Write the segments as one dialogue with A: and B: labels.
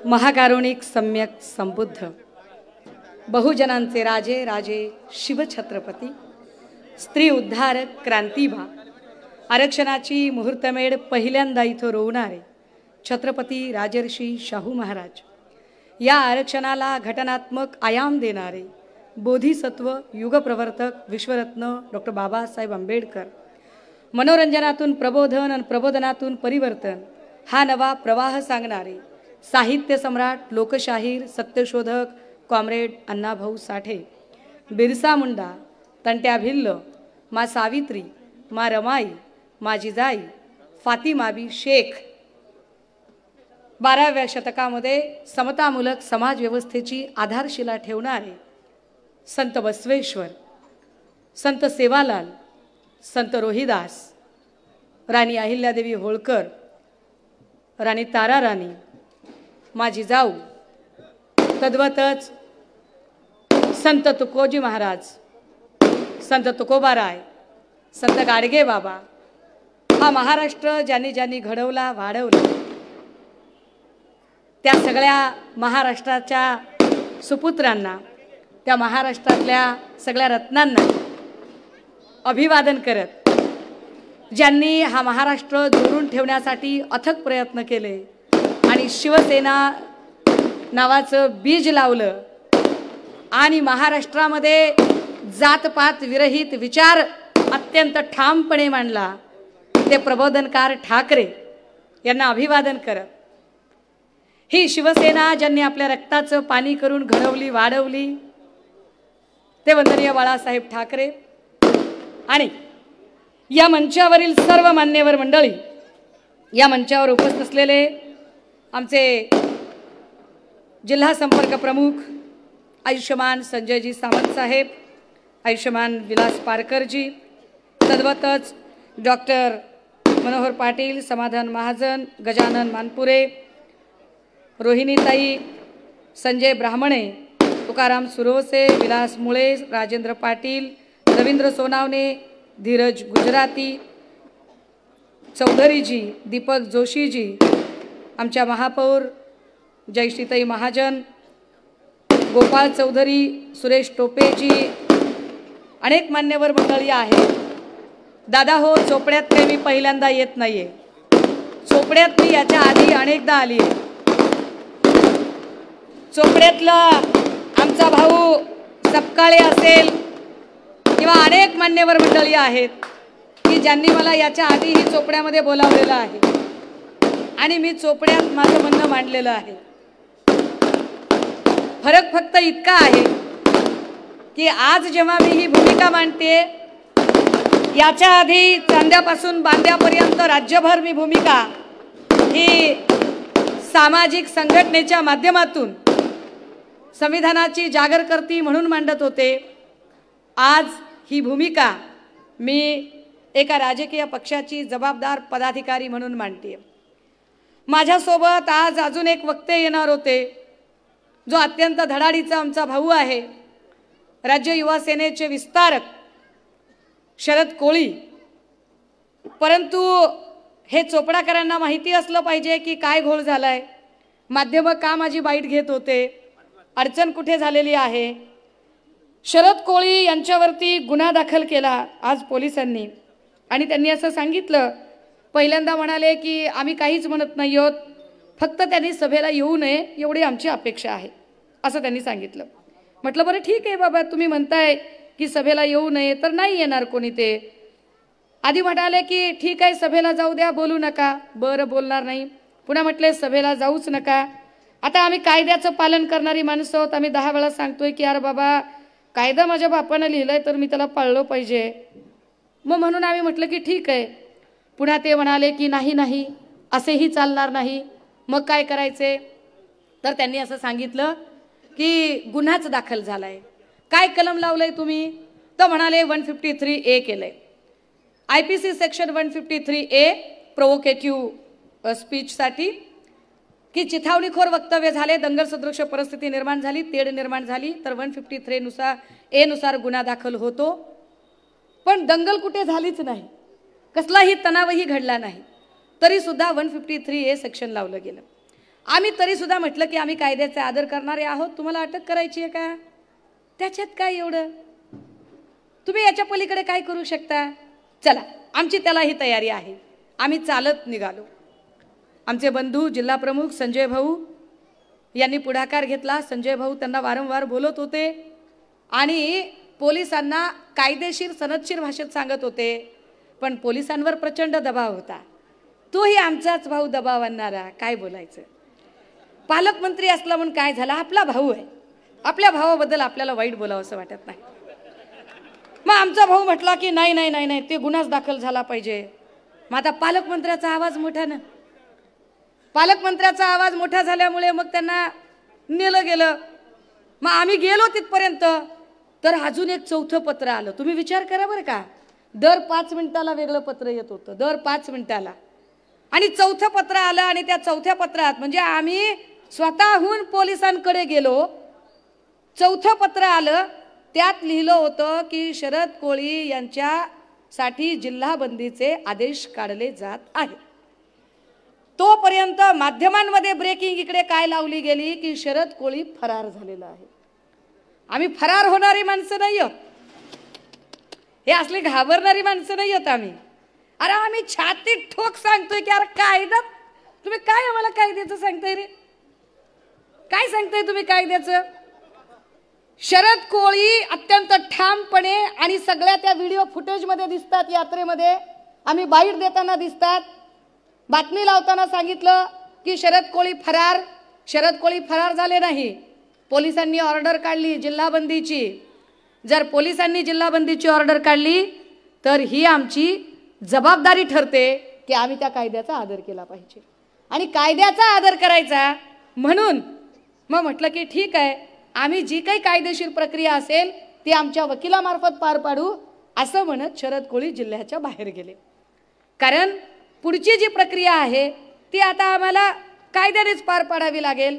A: महाकारुणिक सम्यक संबुद्ध बहुजनांचे राजे राजे शिवछत्रपती स्त्री उद्धारक क्रांतिबा आरक्षणाची मुहूर्तमेढ पहिल्यांदा इथं रोवणारे छत्रपती राजर्षी शाहू महाराज, या आरक्षणाला घटनात्मक आयाम देणारे बोधिसत्व युगप्रवर्तक विश्वरत्न डॉक्टर बाबासाहेब आंबेडकर, मनोरंजनातून प्रबोधन आणि प्रबोधनातून परिवर्तन हा नवा प्रवाह सांगणारे साहित्य सम्राट लोकशाहीर सत्यशोधक कॉम्रेड अण्णाभाऊ साठे, बिरसा मुंडा, तंट्या भिल्ल, मा सावित्री, मा रमाई, मा जिजाई, फातिमाबी शेख, 12व्या शतकामध्ये समतामूलक समाज व्यवस्थेची आधारशिला ठेवणारे संत बसवेश्वर, संत सेवालाल, संत रोहिदास, राणी अहिल्यादेवी होळकर, राणी ताराराणी, मा जिजाऊ, तद्वतच संत तुकोजी महाराज, संत तुकोबाराय, संत गाडगे बाबा, हा महाराष्ट्र ज्यांनी ज्यांनी घडवला वाढवला त्या सगळ्या महाराष्ट्राच्या सुपुत्रांना, त्या महाराष्ट्रातल्या सगळ्या रत्नांना अभिवादन करत, ज्यांनी हा महाराष्ट्र जोडून ठेवण्यासाठी अथक प्रयत्न केले आणि शिवसेना नावाचं बीज लावलं आणि महाराष्ट्रामध्ये जातपात विरहित विचार अत्यंत ठामपणे मांडला, ते प्रबोधनकार ठाकरे यांना अभिवादन करत, ही शिवसेना ज्यांनी आपल्या रक्ताचं पाणी करून घडवली वाढवली ते वंदनीय बाळासाहेब ठाकरे आणि या मंचावरील सर्व मान्यवर मंडळी, या मंचावर उपस्थित असलेले आमचे जिल्हा संपर्क प्रमुख आयुष्यमान संजयजी सावंत साहेब, आयुष्यमान विलास पारकरजी, तद्वतच डॉक्टर मनोहर पाटील, समाधान महाजन, गजानन मानपुरे, रोहिणीताई, संजय ब्राह्मणे, तुकाराम सुरोसे, विलास मुळे, राजेंद्र पाटील, रवींद्र सोनावणे, धीरज गुजराती, चौधरीजी, दीपक जोशीजी, आमच्या महापौर जयश्रीताई महाजन, गोपाळ चौधरी, सुरेश टोपेजी, अनेक मान्यवर मंडळी आहेत. दादा हो, चोपड्यात काही मी पहिल्यांदा येत नाहीये, चोपड्यात मी याच्या आधी अनेकदा आली आहे. चोपड्यातला आमचा भाऊ सपकाळे असेल किंवा अनेक मान्यवर मंडळी आहेत की ज्यांनी मला याच्या आधीही चोपड्यामध्ये बोलावलेलं आहे आणि मी चोपड्यात माझं म्हणणं मांडलेलं आहे. फरक फक्त इतका आहे की आज जेव्हा मी ही भूमिका मांडते, याच्या आधी चांद्यापासून बांद्यापर्यंत राज्यभर मी भूमिका ही सामाजिक संघटनेच्या माध्यमातून संविधानाची जागरकर्ती म्हणून मांडत होते. आज ही भूमिका मी एका राजकीय पक्षाची जबाबदार पदाधिकारी म्हणून मांडते. माझ्यासोबत आज अजून एक वक्ते येणार होते, जो अत्यंत धडाडीचा आमचा भाऊ आहे, राज्य युवा सेनेचे विस्तारक शरद कोळी. परंतु हे चोपडाकरांना माहिती असलं पाहिजे की काय घोळ झालाय, माध्यमं का माझी बाईट घेत होते, अडचण कुठे झालेली आहे. शरद कोळी यांच्यावरती गुन्हा दाखल केला आज पोलिसांनी आणि त्यांनी असं सांगितलं, पहिल्यांदा म्हणाले की आम्ही काहीच म्हणत नाही आहोत, फक्त त्यांनी सभेला येऊ नये एवढी आमची अपेक्षा आहे असं त्यांनी सांगितलं. म्हटलं बरं ठीक आहे बाबा, तुम्ही म्हणताय की सभेला येऊ नये तर नाही येणार कोणी. ते आधी म्हणाले की ठीक आहे सभेला जाऊ द्या, बोलू नका. बरं बोलणार नाही. पुन्हा म्हटले सभेला जाऊच नका. आता आम्ही कायद्याचं पालन करणारी माणसं आहोत, आम्ही 10 वेळा सांगतोय की यार बाबा कायदा माझ्या बापानं लिहिलाय तर मी त्याला पाळलं पाहिजे. मग म्हणून आम्ही म्हटलं की ठीक आहे. पुन्हा ते म्हणाले की नाही नाही असेही चालणार नाही. मग काय करायचे, तर त्यांनी असं सांगितलं की गुन्हाच दाखल झालाय. काय कलम लावलंय तुम्ही, तर म्हणाले 153A केलंय. IPC सेक्शन 153A प्रोवोकेटिव्ह स्पीचसाठी की चिथावणीखोर वक्तव्य झाले, दंगल सदृश परिस्थिती निर्माण झाली, तेढ निर्माण झाली तर 153 A नुसार गुन्हा दाखल होतो. पण दंगल कुठे झालीच नाही, कसलाही तणावही घडला नाही, तरी सुद्धा 153A सेक्शन लावलं गेलं. आम्ही तरी सुद्धा म्हटलं की आम्ही कायद्याचा आदर करणारे आहोत, तुम्हाला अटक करायची आहे का? त्याच्यात काय एवढं, तुम्ही याच्या पलीकडे काय करू शकता? चला, आमची त्याला ही तयारी आहे. आम्ही चालत निघालो. आमचे बंधू जिल्हा प्रमुख संजय भाऊ यांनी पुढाकार घेतला. संजय भाऊ त्यांना वारंवार बोलत होते आणि पोलिसांना कायदेशीर सनदशीर भाषेत सांगत होते, पण पोलिसांवर प्रचंड दबाव होता. तोही आमचाच भाऊ दबाव आणणारा, काय बोलायचं. पालकमंत्री असला म्हणून काय झाला, आपला भाऊ आहे, आपल्या भावाबद्दल आपल्याला वाईट बोलावं असं वाटत नाही. मग आमचा भाऊ म्हटला की नाही नाही नाही नाही, ते गुन्हाच दाखल झाला पाहिजे. मग आता पालकमंत्र्याचा आवाज मोठा ना, पालकमंत्र्याचा आवाज मोठा झाल्यामुळे मग त्यांना नेलं गेलं. मग आम्ही गेलो तिथपर्यंत, तर अजून एक चौथं पत्र आलं. तुम्ही विचार करा बरं का, दर 5 मिनिटाला वेगळं पत्र येत होतं, दर 5 मिनिटाला. आणि चौथं पत्र आलं आणि त्या चौथ्या पत्रात म्हणजे आम्ही स्वतःहून पोलिसांकडे गेलो. चौथं पत्र आलं, त्यात लिहिलं होतं की शरद कोळी यांच्यासाठी जिल्हाबंदीचे आदेश काढले जात आहेत. तोपर्यंत माध्यमांमध्ये ब्रेकिंग इकडे काय लावली गेली की शरद कोळी फरार झालेला आहे. आम्ही फरार होणारी माणसं नाही आहोत, हे असले घाबरणारी माणसं नाही आहोत आम्ही. अरे आम्ही छातीत ठोक सांगतोय की अरे कायदा, तुम्ही काय आम्हाला कायद्याचं सांगताय रे, काय सांगताय तुम्ही कायद्याचं. शरद कोळी अत्यंत ठामपणे, आणि सगळ्या त्या व्हिडिओ फुटेजमध्ये दिसतात, यात्रेमध्ये आम्ही बाईट देताना दिसतात, बातमी लावताना सांगितलं की शरद कोळी फरार. शरद कोळी फरार झाले नाही, पोलिसांनी ऑर्डर काढली जिल्हाबंदीची. जर पोलिसांनी जिल्हाबंदीची ऑर्डर काढली तर ही आमची जबाबदारी ठरते की आम्ही त्या कायद्याचा आदर केला पाहिजे. आणि कायद्याचा आदर करायचा म्हणून मग म्हटलं की ठीक आहे, आम्ही जी काही कायदेशीर प्रक्रिया असेल ती आमच्या वकिलामार्फत पार पाडू, असं म्हणत शरद कोळी जिल्ह्याच्या बाहेर गेले. कारण पुढची जी प्रक्रिया आहे ती आता आम्हाला कायद्यानेच पार पाडावी लागेल.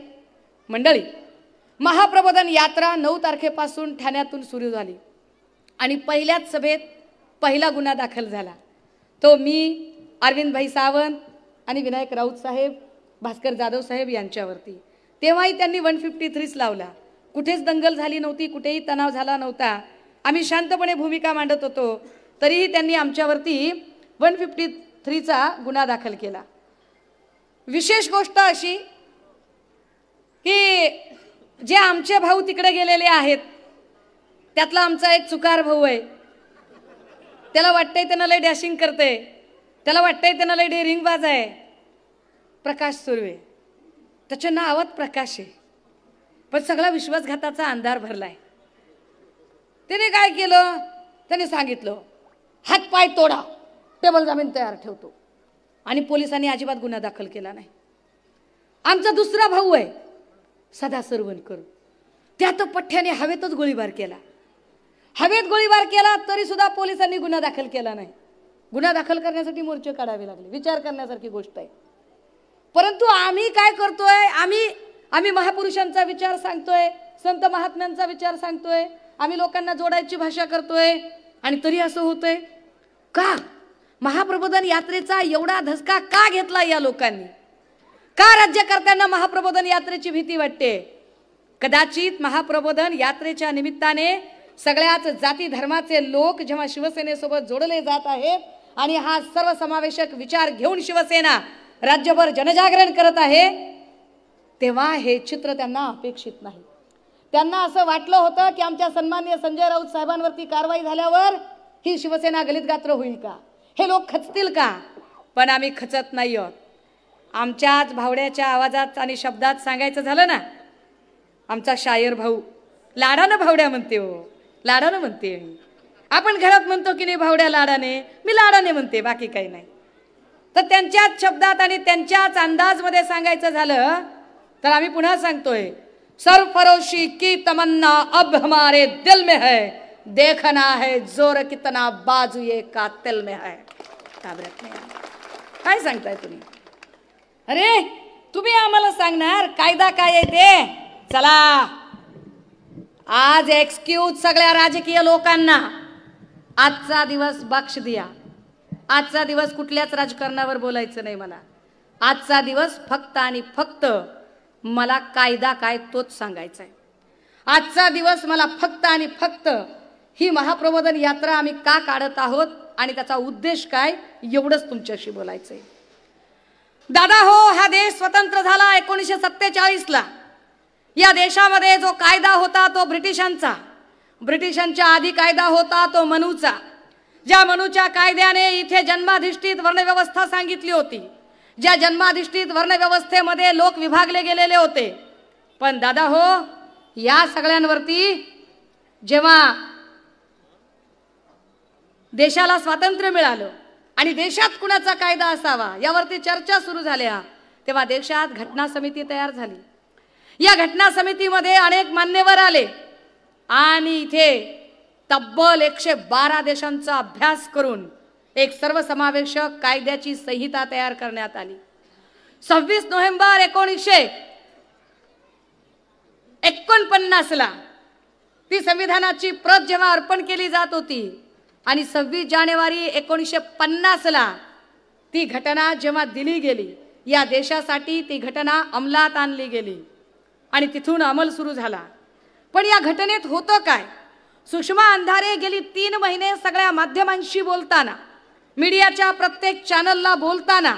A: मंडळी, महाप्रबोधन यात्रा 9 तारखेपासून ठाण्यातून सुरू झाली आणि पहिल्याच सभेत पहिला गुन्हा दाखल झाला. तो मी, अरविंदभाई सावंत आणि विनायक राऊत साहेब, भास्कर जाधव साहेब यांच्यावरती. तेव्हाही त्यांनी 153 लावला. कुठेच दंगल झाली नव्हती, कुठेही तणाव झाला नव्हता. आम्ही शांतपणे भूमिका मांडत होतो, तरीही त्यांनी आमच्यावरती 153चा गुन्हा दाखल केला. विशेष गोष्ट अशी की जे आमचे भाऊ तिकडे गेलेले आहेत त्यातला आमचा एक चुकार भाऊ आहे. त्याला वाटतंय त्यानं लय डॅशिंग करते, त्याला वाटतंय त्यानं लय डेअरिंगबाज आहे. प्रकाश सुर्वे, त्याच्या नावात प्रकाश आहे, पण सगळा विश्वासघाताचा अंधार भरलाय. त्याने काय केलं, त्याने सांगितलं हातपाय तोडा, टेबल जमीन तयार ठेवतो, आणि पोलिसांनी अजिबात गुन्हा दाखल केला नाही. आमचा दुसरा भाऊ आहे सदा सरवणकर, त्यात पठ्ठ्याने हवेतच गोळीबार केला. हवेत गोळीबार केला तरी सुद्धा पोलिसांनी गुन्हा दाखल केला नाही. गुन्हा दाखल करण्यासाठी मोर्चे काढावे लागले, विचार करण्यासारखी गोष्ट आहे. परंतु आम्ही काय करतोय, आम्ही महापुरुषांचा विचार सांगतोय, संत महात्म्यांचा विचार सांगतोय, आम्ही लोकांना जोडायची भाषा करतोय, आणि तरी असं होतंय का? महाप्रबोधन यात्रेचा एवढा धसका का घेतला या लोकांनी? का राज्यकर्त्यांना महाप्रबोधन यात्रेची भीती वाटते? कदाचित महाप्रबोधन यात्रेच्या निमित्ताने सगळ्याच जाती धर्माचे लोक जेव्हा शिवसेनेसोबत जोडले जात आहेत आणि हा सर्वसमावेशक विचार घेऊन शिवसेना राज्यभर जनजागरण करत आहे, तेव्हा हे चित्र त्यांना अपेक्षित नाही. त्यांना असं वाटलं होतं की आमच्या सन्माननीय संजय राऊत साहेबांवरती कारवाई झाल्यावर ही शिवसेना गलितगात्र होईल का, हे लोक खचतील का? पण आम्ही खचत नाही आहोत. आमच्याच भावड्याच्या आवाजात आणि शब्दात सांगायचं झालं ना, आमचा शायर भाऊ लाडानं भावड्या म्हणते, हो लाडानं म्हणते. आपण घरात म्हणतो की नाही भावड्या लाडाने, मी लाडाने म्हणते, बाकी काही नाही. तर त्यांच्याच शब्दात आणि त्यांच्याच अंदाजमध्ये सांगायचं झालं तर आम्ही पुन्हा सांगतोय, सरफरोशी की तमन्ना अब हमारे दिल में है, देखना है जोर कितना बाजुए कातिल में है. काय सांगताय तुम्ही? अरे तुम्ही आम्हाला सांगणार कायदा काय आहे ते? चला, आज एक्सक्यूज सगळ्या राजकीय लोकांना, आजचा दिवस बख्श दिया. आजचा दिवस कुठल्याच राजकारणावर बोलायचं नाही मला. आजचा दिवस फक्त आणि फक्त मला कायदा काय तोच सांगायचा आहे. आजचा दिवस मला फक्त आणि फक्त ही महाप्रबोधन यात्रा आम्ही का काढत आहोत आणि त्याचा उद्देश काय एवढंच तुमच्याशी बोलायचंय. दादा हो, हा देश स्वतंत्र झाला 1947ला. या देशामध्ये जो कायदा होता तो ब्रिटिशांच्या आधी कायदा होता तो मनूचा. ज्या मनूच्या कायद्याने इथे जन्माधिष्ठित वर्णव्यवस्था सांगितली होती, ज्या जन्माधिष्ठित वर्णव्यवस्थेमध्ये लोक विभागले गेलेले होते. पण दादा हो, या सगळ्यांवरती जेव्हा देशाला स्वातंत्र्य मिळालं आणि देशात कुणाचा कायदा असावा यावरती चर्चा सुरू झाल्या, तेव्हा देशात घटना समिती तयार झाली. या घटना समितीमध्ये अनेक मान्यवर आले आणि इथे तब्बल 112 देशांचा अभ्यास करून एक सर्वसमावेशक कायद्याची संहिता तयार करण्यात आली. 26 नोव्हेंबर 1949ला ती संविधानाची प्रत जेव्हा अर्पण केली जात होती आणि 26 जानेवारी 1950ला ती घटना जेव्हा दिली गेली, या देशासाठी ती घटना अंमलात आणली गेली आणि तिथून अंमल सुरू झाला. पण या घटनेत होतं काय? सुषमा अंधारे गेली 3 महिने सगळ्या माध्यमांशी बोलताना, मीडियाच्या प्रत्येक चॅनलला बोलताना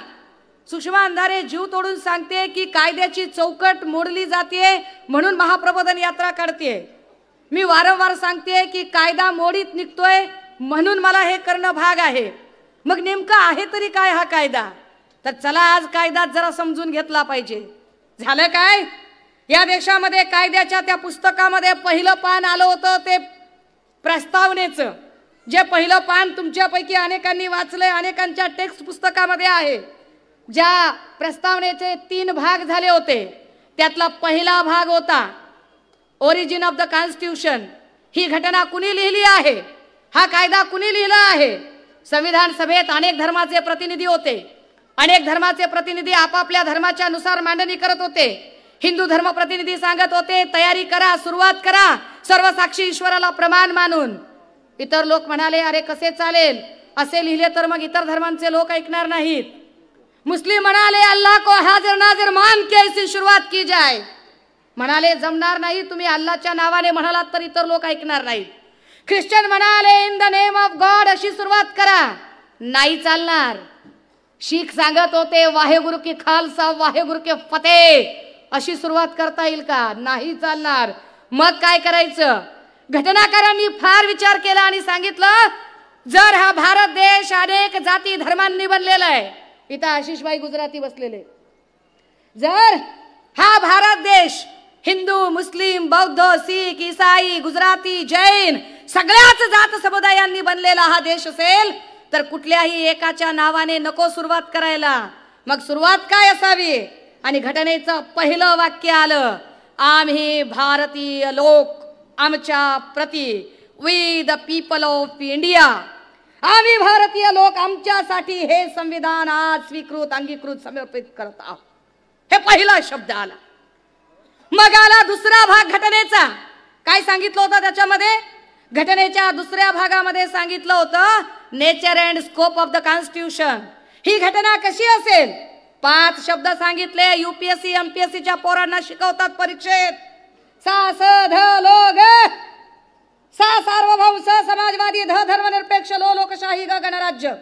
A: सुषमा अंधारे जीव तोडून सांगते की कायद्याची चौकट मोडली जाते म्हणून महाप्रबोधन यात्रा काढते. मी वारंवार सांगते की कायदा मोडीत निघतोय म्हणून मला हे करणं भाग आहे. मग नेमका आहे तरी काय हा कायदा? तर चला आज कायदा जरा समजून घेतला पाहिजे. झालं काय? या देशामध्ये कायद्याच्या त्या पुस्तकामध्ये पहिलं पान आलं होतं ते प्रस्तावनेचं. जे पहिलं पान तुमच्यापैकी अनेकांनी वाचलंय, अनेकांच्या टेक्स्ट पुस्तकामध्ये आहे. ज्या प्रस्तावनेचे 3 भाग झाले होते त्यातला पहिला भाग होता ओरिजिन ऑफ द कॉन्स्टिट्यूशन. ही घटना कुणी लिहिली आहे? हा कायदा कुणी लिहिला आहे? संविधान सभेत अनेक धर्माचे प्रतिनिधी होते. अनेक धर्माचे प्रतिनिधी आपापल्या धर्माच्या नुसार मांडणी करत होते. हिंदू धर्म प्रतिनिधी सांगत होते तयारी करा, सुरुवात करा सर्व साक्षी ईश्वराला प्रमाण मानून. इतर लोक म्हणाले अरे कसे चालेल, असे लिहिले तर मग इतर धर्मांचे लोक ऐकणार नाहीत. मुस्लिम म्हणाले अल्लाह को हाजिर नाजिर मान के ऐसी सुरुवात की जाए. म्हणाले जमणार नाही, तुम्ही अल्लाहच्या नावाने म्हणालात तर इतर लोक ऐकणार नाहीत. ख्रिश्चन म्हणाले in the name of God अशी सुरुवात करा, नाही चालणार. शीख सांगत होते वाहेगुरु की खालसा वाहेगुरु के फतेह अशी सुरुवात करता येईल का? नाही चालणार. मग काय करायचं? घटनाकारांनी फार विचार केला आणि सांगितलं जर हा भारत देश अनेक जाती धर्मांनी बनलेला आहे, इथं आशिषबाई गुजराती बसलेले, जर हा भारत देश हिंदू मुस्लिम बौद्ध सीख ईसाई गुजराती जैन सगळ्याच जात समुदायांनी बनलेला हा देश असेल तर कुठल्याही एकाच्या नावाने नको सुरुवात करायला. मग सुरुवात काय असावी? आणि घटनेचं पहिलं वाक्य आलं आम्ही भारतीय लोक आमच्या प्रती, we the people of India, आम्ही भारतीय लोक आमच्यासाठी हे संविधान आज स्वीकृत अंगीकृत समर्पित करत आहोत. हे पहिला शब्द आला. मग आला दुसरा भाग घटनेचा. काय सांगितलं होतं त्याच्यामध्ये? घटनेच्या दुसऱ्या भागामध्ये सांगितलं होतं nature and scope of the constitution. ही घटना कशी असेल? 5 शब्द सांगितले. यूपीएससी एमपीएससीच्या पोरांना शिकवतात परीक्षेत. सा स ध लो ग, सा सार्वभौम स समाजवादी ध धर्मनिरपेक्ष लो लोकशाही ग गणराज्य.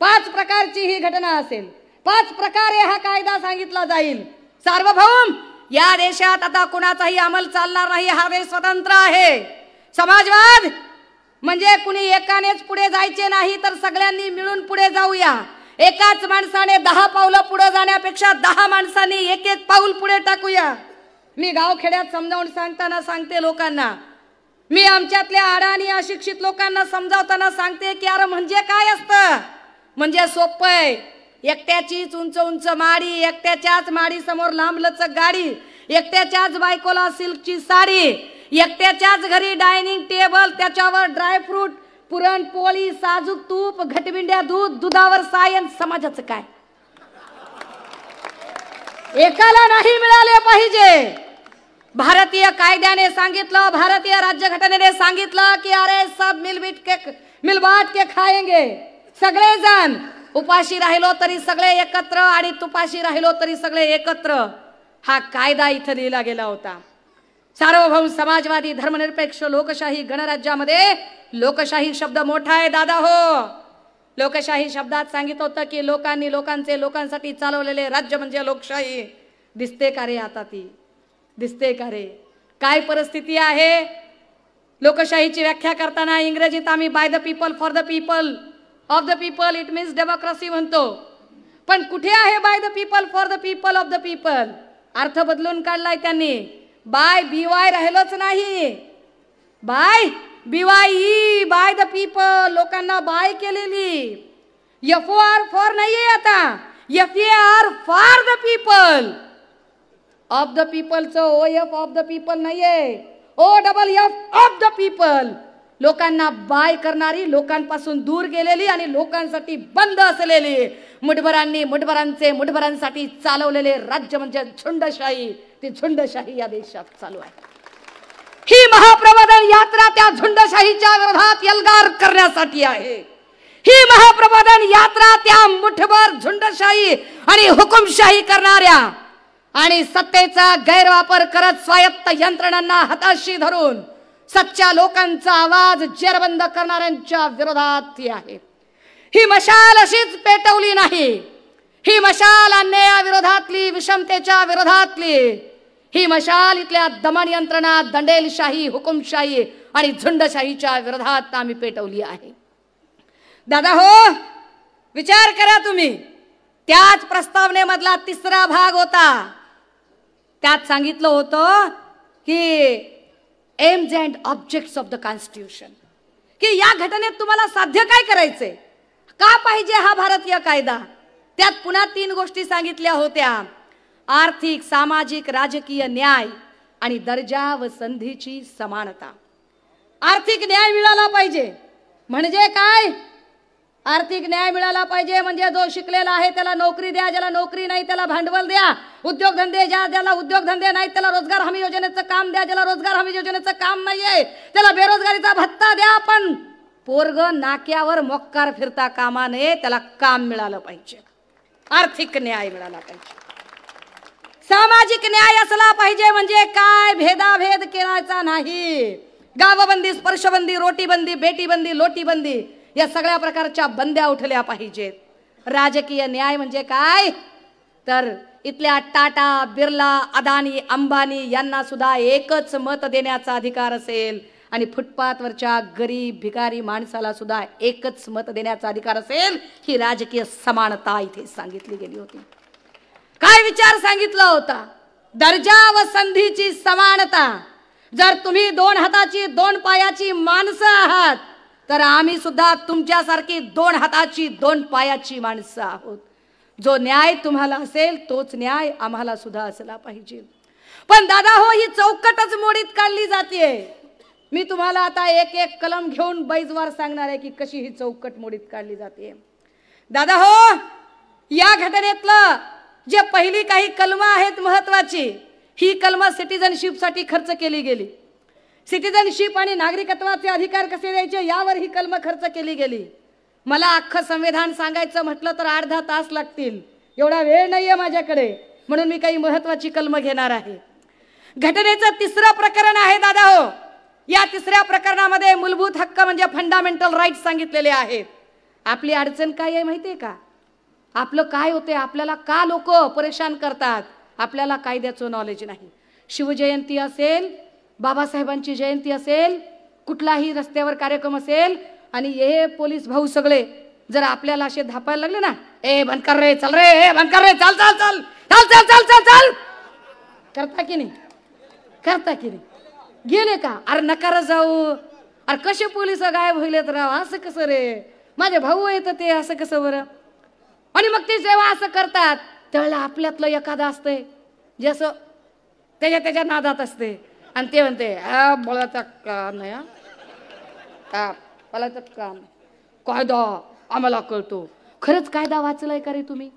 A: 5 प्रकारची ही घटना असेल. 5 प्रकारे हा कायदा सांगितला जाईल. सार्वभौम, या देशात आता कुणाचाही अंमल चालणार नाही, हा देश स्वतंत्र आहे. समाजवाद म्हणजे कुणी एकानेच पुढे जायचे नाही तर सगळ्यांनी मिळून पुढे जाऊया. एकाच माणसाने 10 पावलं पुढे जाण्यापेक्षा 10 माणसांनी एक एक पाऊल पुढे टाकूया. मी गावखेड्यात समजावून सांगताना सांगते लोकांना, मी आमच्यातल्या अडाणी अशिक्षित लोकांना समजावताना सांगते की अरे म्हणजे काय असतं? म्हणजे सोपं आहे. एकट्याचीच उंच उंच माडी, एकट्याच्याच माडी समोर लांबलचक गाडी, एकट्याच्याच बायकोला सिल्कची साडी, एकट्याच्याच घरी डायनिंग टेबल, त्याच्यावर ड्रायफ्रूट, पुरणपोळी, साजूक तूप, घटबिंड्या दूध, दुधावर सायन्स. समाजाचं काय? एकाला नाही मिळाले पाहिजे. भारतीय कायद्याने सांगितलं, भारतीय राज्यघटनेने सांगितलं की अरे सब मिल बांट के खाएंगे. सगळेजण उपाशी राहिलो तरी सगळे एकत्र आणि तुपाशी राहिलो तरी सगळे एकत्र, हा कायदा इथं लिहिला गेला होता. सार्वभौम समाजवादी धर्मनिरपेक्ष लोकशाही गणराज्यामध्ये लोकशाही शब्द मोठा आहे दादा हो. लोकशाही शब्दात सांगितलं होतं की लोकांनी लोकांचे लोकांसाठी चालवलेले राज्य म्हणजे लोकशाही. दिसते का रे आता ती? दिसते का रे? काय परिस्थिती आहे? लोकशाहीची व्याख्या करताना इंग्रजीत आम्ही by the people for the people of the people it means democracy म्हणतो. पण कुठे आहे by the people for the people of the people? अर्थ बदलून काढलाय त्यांनी. बाय BY राहिलोच नाही. Bye BYE by the people, लोकांना बाय केलेली. FOR फॉर नाहीये आता, FAR far the people. Of the पीपलचं OF ऑफ द पीपल नाहीये, OFF ऑफ द पीपल. लोकांना बाय करणारी, लोकांपासून दूर गेलेली आणि लोकांसाठी बंद असलेली, मुठभरांनी मुठभरांचे मुठभरांसाठी चालवलेले राज्य म्हणजे झुंडशाही. ती झुंडशाही या देशात चालू आहे. ही महाप्रबोधन यात्रा त्या झुंडशाहीच्या विरोधात एल्गार करण्यासाठी आहे. ही महाप्रबोधन यात्रा त्या मुठभर झुंडशाही आणि हुकुमशाही करणाऱ्या आणि सत्तेचा गैरवापर करत स्वायत्त यंत्रणांना हाताशी धरून सच्च्या लोकांचा आवाज जेरबंद करणाऱ्यांच्या विरोधात आहे. ही मशाल अशीच पेटवली नाही. ही मशाल अन्यायाविरोधातली, विषमतेच्या विरोधातली, ही मशाल इथल्या दमन यंत्रणा, दंडेलशाही, हुकुमशाही आणि झुंडशाहीच्या विरोधात आम्ही पेटवली आहे. दादा हो, विचार करा तुम्ही. त्याच प्रस्तावनेमधला तिसरा भाग होता. त्यात सांगितलं होतं की AIIMS and objects of the constitution, की या घटनेत तुम्हाला साध्य काय करायचंय, का पाहिजे हा भारतीय कायदा. त्यात पुन्हा 3 गोष्टी सांगितल्या होत्या. आर्थिक, सामाजिक, राजकीय न्याय आणि दर्जा व संधीची समानता. आर्थिक न्याय मिळाला पाहिजे म्हणजे काय? आर्थिक न्याय मिळाला पाहिजे म्हणजे जो शिकलेला आहे त्याला नोकरी द्या, ज्याला नोकरी नाही त्याला भांडवल द्या, उद्योगधंदे ज्याला उद्योगधंदे नाही त्याला रोजगार हमी योजनेचं काम द्या, ज्याला रोजगार हमी योजनेचं काम नाहीये त्याला बेरोजगारीचा भत्ता द्या. पण पोरग नाक्यावर मोक्कार फिरता कामा नये, त्याला काम मिळालं पाहिजे. आर्थिक न्याय मिळाला पाहिजे. सामाजिक न्याय असला पाहिजे म्हणजे काय? भेदाभेद करायचा नाही. गावबंदी, स्पर्शबंदी, रोटीबंदी, बेटीबंदी, लोटीबंदी या सगळ्या प्रकारच्या बंद्या उठल्या पाहिजेत. राजकीय न्याय म्हणजे काय? तर इथल्या टाटा, बिर्ला, अदानी, अंबानी यांना सुद्धा एकच मत देण्याचा अधिकार असेल आणि फुटपाथवरच्या गरीब भिकारी माणसाला सुद्धा एकच मत देण्याचा अधिकार असेल. ही राजकीय समानता इथे सांगितली गेली होती. काय विचार सांगितला होता? दर्जा व संधीची समानता. जर तुम्ही 2 हाताची 2 पायाची माणसं आहात तर आम्ही सुद्धा तुमच्यासारखी 2 हाताची 2 पायाची माणसं आहोत. जो न्याय तुम्हाला असेल तोच न्याय आम्हाला सुद्धा असला पाहिजे. पण दादा हो, ही चौकटच मोडीत काढली जाते. मी तुम्हाला आता एक एक कलम घेऊन बैजवार सांगणार आहे की कशी ही चौकट मोडीत काढली जाते. दादा हो, या घटनेतलं जे पहिली काही कलमं आहेत महत्वाची, ही कलमं सिटिझनशिपसाठी खर्च केली गेली. सिटिझनशिप आणि नागरिकत्वाचे अधिकार कसे द्यायचे यावर ही कलमं खर्च केली गेली. मला अख्खं संविधान सांगायचं म्हटलं तर अर्धा तास लागतील, एवढा वेळ नाहीये माझ्याकडे, म्हणून मी काही महत्वाची कलमं घेणार आहे. घटनेचं 3रं प्रकरण आहे दादा हो. या 3ऱ्या प्रकरणामध्ये मूलभूत हक्क म्हणजे फंडामेंटल राईट्स सांगितलेले आहेत. आपली अडचण काय आहे माहितीये का? आपलं काय होते, आपल्याला का लोक परेशान करतात? आपल्याला कायद्याचं नॉलेज नाही. शिवजयंती असेल, बाबासाहेबांची जयंती असेल, कुठलाही रस्त्यावर कार्यक्रम असेल आणि हे पोलीस भाऊ सगळे जर आपल्याला असे धापायला लागले ना, ए बंद कर रे, चल रे, ए बंद कर रे, चल चल चल चल चल चल चल चल, करता की नाही? करता की नाही? गेले का? अरे नकार जाऊ. अरे कसे पोलिस गायब होईलेत राव, असं कसं रे? माझे भाऊ आहेत ते, असं कसं बरं? आणि मग ते जेव्हा असं करतात त्यावेळेला आपल्यातलं एखादा असतंय जसं त्याच्या नादात असते आणि ते म्हणते हा बोलायचं काम नाही, हा बोलायचं काम, कायदा आम्हाला कळतो. खरंच कायदा वाचलाय का रे तुम्ही?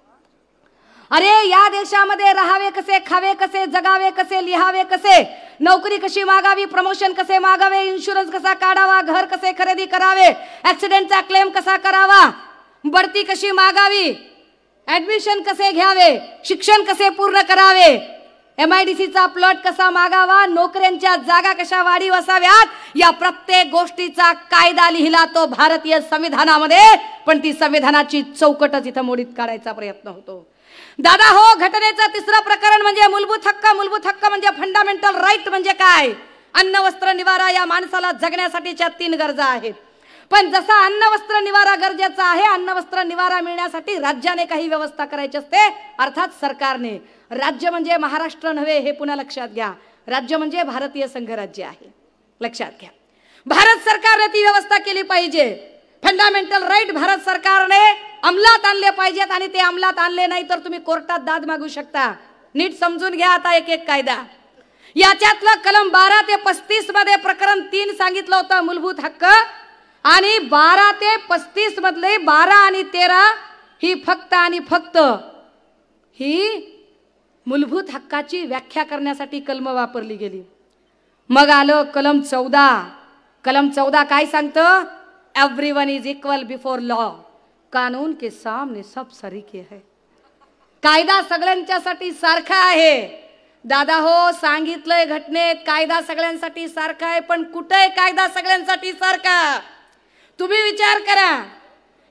A: अरे या देशामध्ये राहावे कसे, खावे कसे, जगावे कसे, लिहावे कसे, नोकरी कशी मागावी, प्रमोशन कसे मागावे, इन्शुरन्स कसा काढावा, घर कसे खरेदी करावे, ऍक्सिडेंटचा क्लेम कसा करावा, बढती कशी मागावी, ऍडमिशन कसे घ्यावे, शिक्षण कसे पूर्ण करावे, MIDCचा प्लॉट कसा मागावा, नोकऱ्यांच्या जागा कशा वाढी वसाव्यात, या प्रत्येक गोष्टीचा कायदा लिहिला तो भारतीय संविधानामध्ये. पण ती संविधानाची चौकटच इथं मोडीत काढायचा प्रयत्न होतो. दादा हो, घटनेचं तिसरं प्रकरण म्हणजे मूलभूत हक्क. मूलभूत हक्क म्हणजे फंडामेंटल राईट म्हणजे काय? अन्न वस्त्र निवारा या माणसाला जगण्यासाठीच्या 3 गरजा आहेत. पण जसा अन्न वस्त्र निवारा गरजेचा आहे, अन्न वस्त्र निवारा मिळण्यासाठी राज्याने काही व्यवस्था करायची असते, अर्थात सरकारने. राज्य म्हणजे महाराष्ट्र नव्हे, हे पुन्हा लक्षात घ्या. राज्य म्हणजे भारतीय संघराज्य आहे, लक्षात घ्या. भारत सरकारने ती व्यवस्था केली पाहिजे. फंडामेंटल राईट भारत सरकारने अंमलात आणले पाहिजेत आणि ते अंमलात आणले नाही तर तुम्ही कोर्टात दाद मागू शकता. नीट समजून घ्या आता एक एक कायदा. याच्यातलं कलम 12 ते 35 मध्ये प्रकरण 3 सांगितलं होतं मूलभूत हक्क, आणि 12 ते 35 मधले 12 आणि 13 ही फक्त आणि फक्त ही मूलभूत हक्काची व्याख्या करण्यासाठी कलम वापरली गेली. मग आलं कलम 14. कलम 14 काय सांगतं? Everyone is equal before law, कानून के सामने सब सरीके है. कायदा सगळ्यांच्यासाठी सारखा आहे. दादा हो, सांगितलंय घटनेत कायदा सगळ्यांसाठी सारखा आहे, पण कुठे कायदा सगळ्यांसाठी सारखा? तुम्ही विचार करा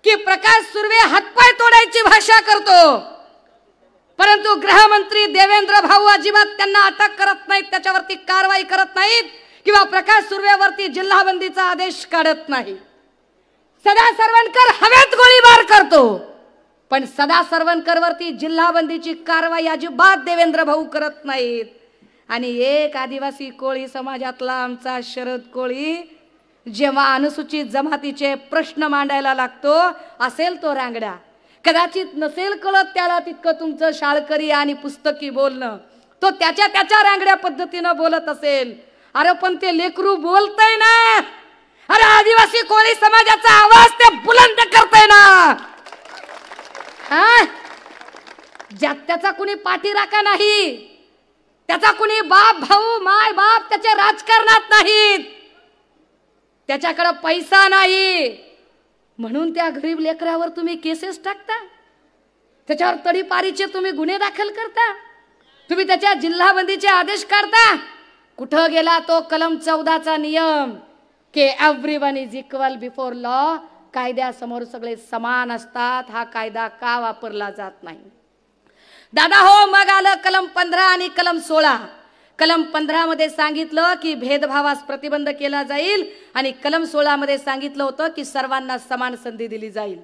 A: की प्रकाश सुर्वे हातपाय तोडायची भाषा करतो, परंतु गृहमंत्री देवेंद्र भाऊ अजिबात त्यांना अटक करत नाहीत, त्याच्यावरती कारवाई करत नाहीत किंवा प्रकाश सुर्वेवरती जिल्हाबंदीचा आदेश काढत नाही. सदा सरवणकर हवेत गोळीबार करतो, पण सदा सरवणकर वरती जिल्हाबंदीची कारवाई अजिबात देवेंद्र भाऊ करत नाहीत. आणि एक आदिवासी कोळी समाजातला आमचा शरद कोळी जेव्हा अनुसूचित जमातीचे प्रश्न मांडायला लागतो, असेल तो रांगडा, कदाचित नसेल कळत त्याला तितकं तुमचं शाळकरी आणि पुस्तकी बोलणं, तो त्याच्या रांगड्या पद्धतीनं बोलत असेल. अरे पण ते लेकरू बोलतय ना, अरे आदिवासी कोळी समाजाचा आवाज ते बुलंद करतय ना. त्याचा कुणी पाठीराखा नाही, त्याचा कुणी बाप भाऊ माय बाप त्याच्या राजकारणात नाहीत, त्याच्याकडे पैसा नाही, म्हणून त्या गरीब लेकरावर तुम्ही केसेस टाकता, त्याच्यावर तडीपारीचे तुम्ही गुन्हे दाखल करता, तुम्ही त्याच्या जिल्हाबंदीचे आदेश काढता. कुठं गेला तो कलम 14चा नियम की everyone is equal before law, कायद्यासमोर सगळे समान असतात, हा कायदा का वापरला जात नाही? दादा हो, मग आलं कलम 15 आणि कलम 16. कलम 15 मध्ये सांगितलं की भेदभावास प्रतिबंध केला जाईल, आणि कलम 16 मध्ये सांगितलं होतं की सर्वांना समान संधी दिली जाईल.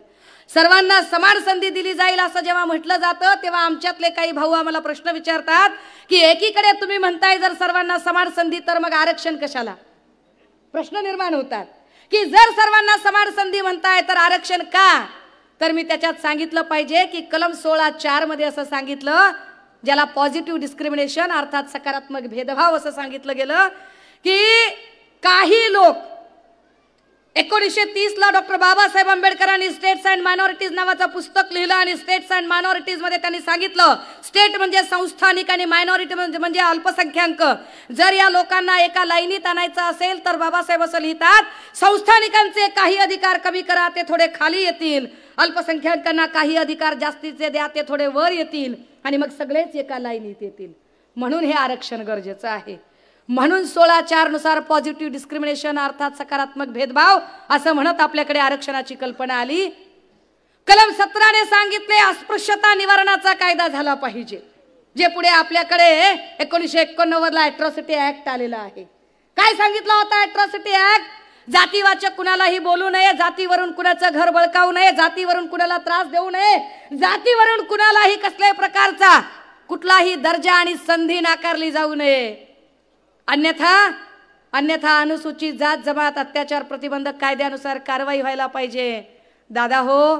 A: सर्वांना समान संधी दिली जाईल असं जेव्हा म्हटलं जातं, तेव्हा आमच्यातले काही भाऊ आम्हाला प्रश्न विचारतात की एकीकडे तुम्ही म्हणताय जर सर्वांना समान संधी, तर मग आरक्षण कशाला? प्रश्न निर्माण होतात की जर सर्वांना समान संधी म्हणताय तर आरक्षण का? तर मी त्याच्यात सांगितलं पाहिजे की कलम 16(4) मध्ये असं सांगितलं, ज्याला पॉझिटिव्ह डिस्क्रिमिनेशन अर्थात सकारात्मक भेदभाव असं सांगितलं गेलं, की काही लोक 1930 ला डॉक्टर बाबासाहेब आंबेडकरांनी स्टेट्स अँड मायनॉरिटीज नावाचं पुस्तक लिहिलं, आणि स्टेट्स अँड मायनॉरिटीज मध्ये त्यांनी सांगितलं स्टेट म्हणजे संस्थानिक आणि मायनॉरिटी म्हणजे अल्पसंख्याक. जर या लोकांना एका लाईनीत आणायचं असेल तर बाबासाहेब असं लिहितात, संस्थानिकांचे काही अधिकार कमी करा, ते थोडे खाली येतील, अल्पसंख्याकांना काही अधिकार जास्तीचे द्या, ते थोडे वर येतील, आणि मग सगळेच एका लाईनीत येतील. म्हणून हे आरक्षण गरजेचं आहे. म्हणून 16(4) नुसार पॉझिटिव्ह डिस्क्रिमिनेशन अर्थात सकारात्मक भेदभाव असं म्हणत आपल्याकडे आरक्षणाची कल्पना आली. कलम 17 ने सांगितले अस्पृश्यता निवारणाचा कायदा झाला पाहिजे, जे पुढे आपल्याकडे 1989 ला अॅट्रॉसिटी ऍक्ट आलेला आहे. काय सांगितलं होतं अॅट्रॉसिटी ऍक्ट? जातीवाचक कुणालाही बोलू नये, जातीवरून कुणाचं घर बळकावू नये, जातीवरून कुणाला त्रास देऊ नये, जातीवरून कुणालाही कसल्याही प्रकारचा कुठलाही दर्जा आणि संधी नाकारली जाऊ नये. अन्यथा अनुसूचित जात जमात अत्याचार प्रतिबंधक कायद्यानुसार कारवाई व्हायला पाहिजे. दादा हो,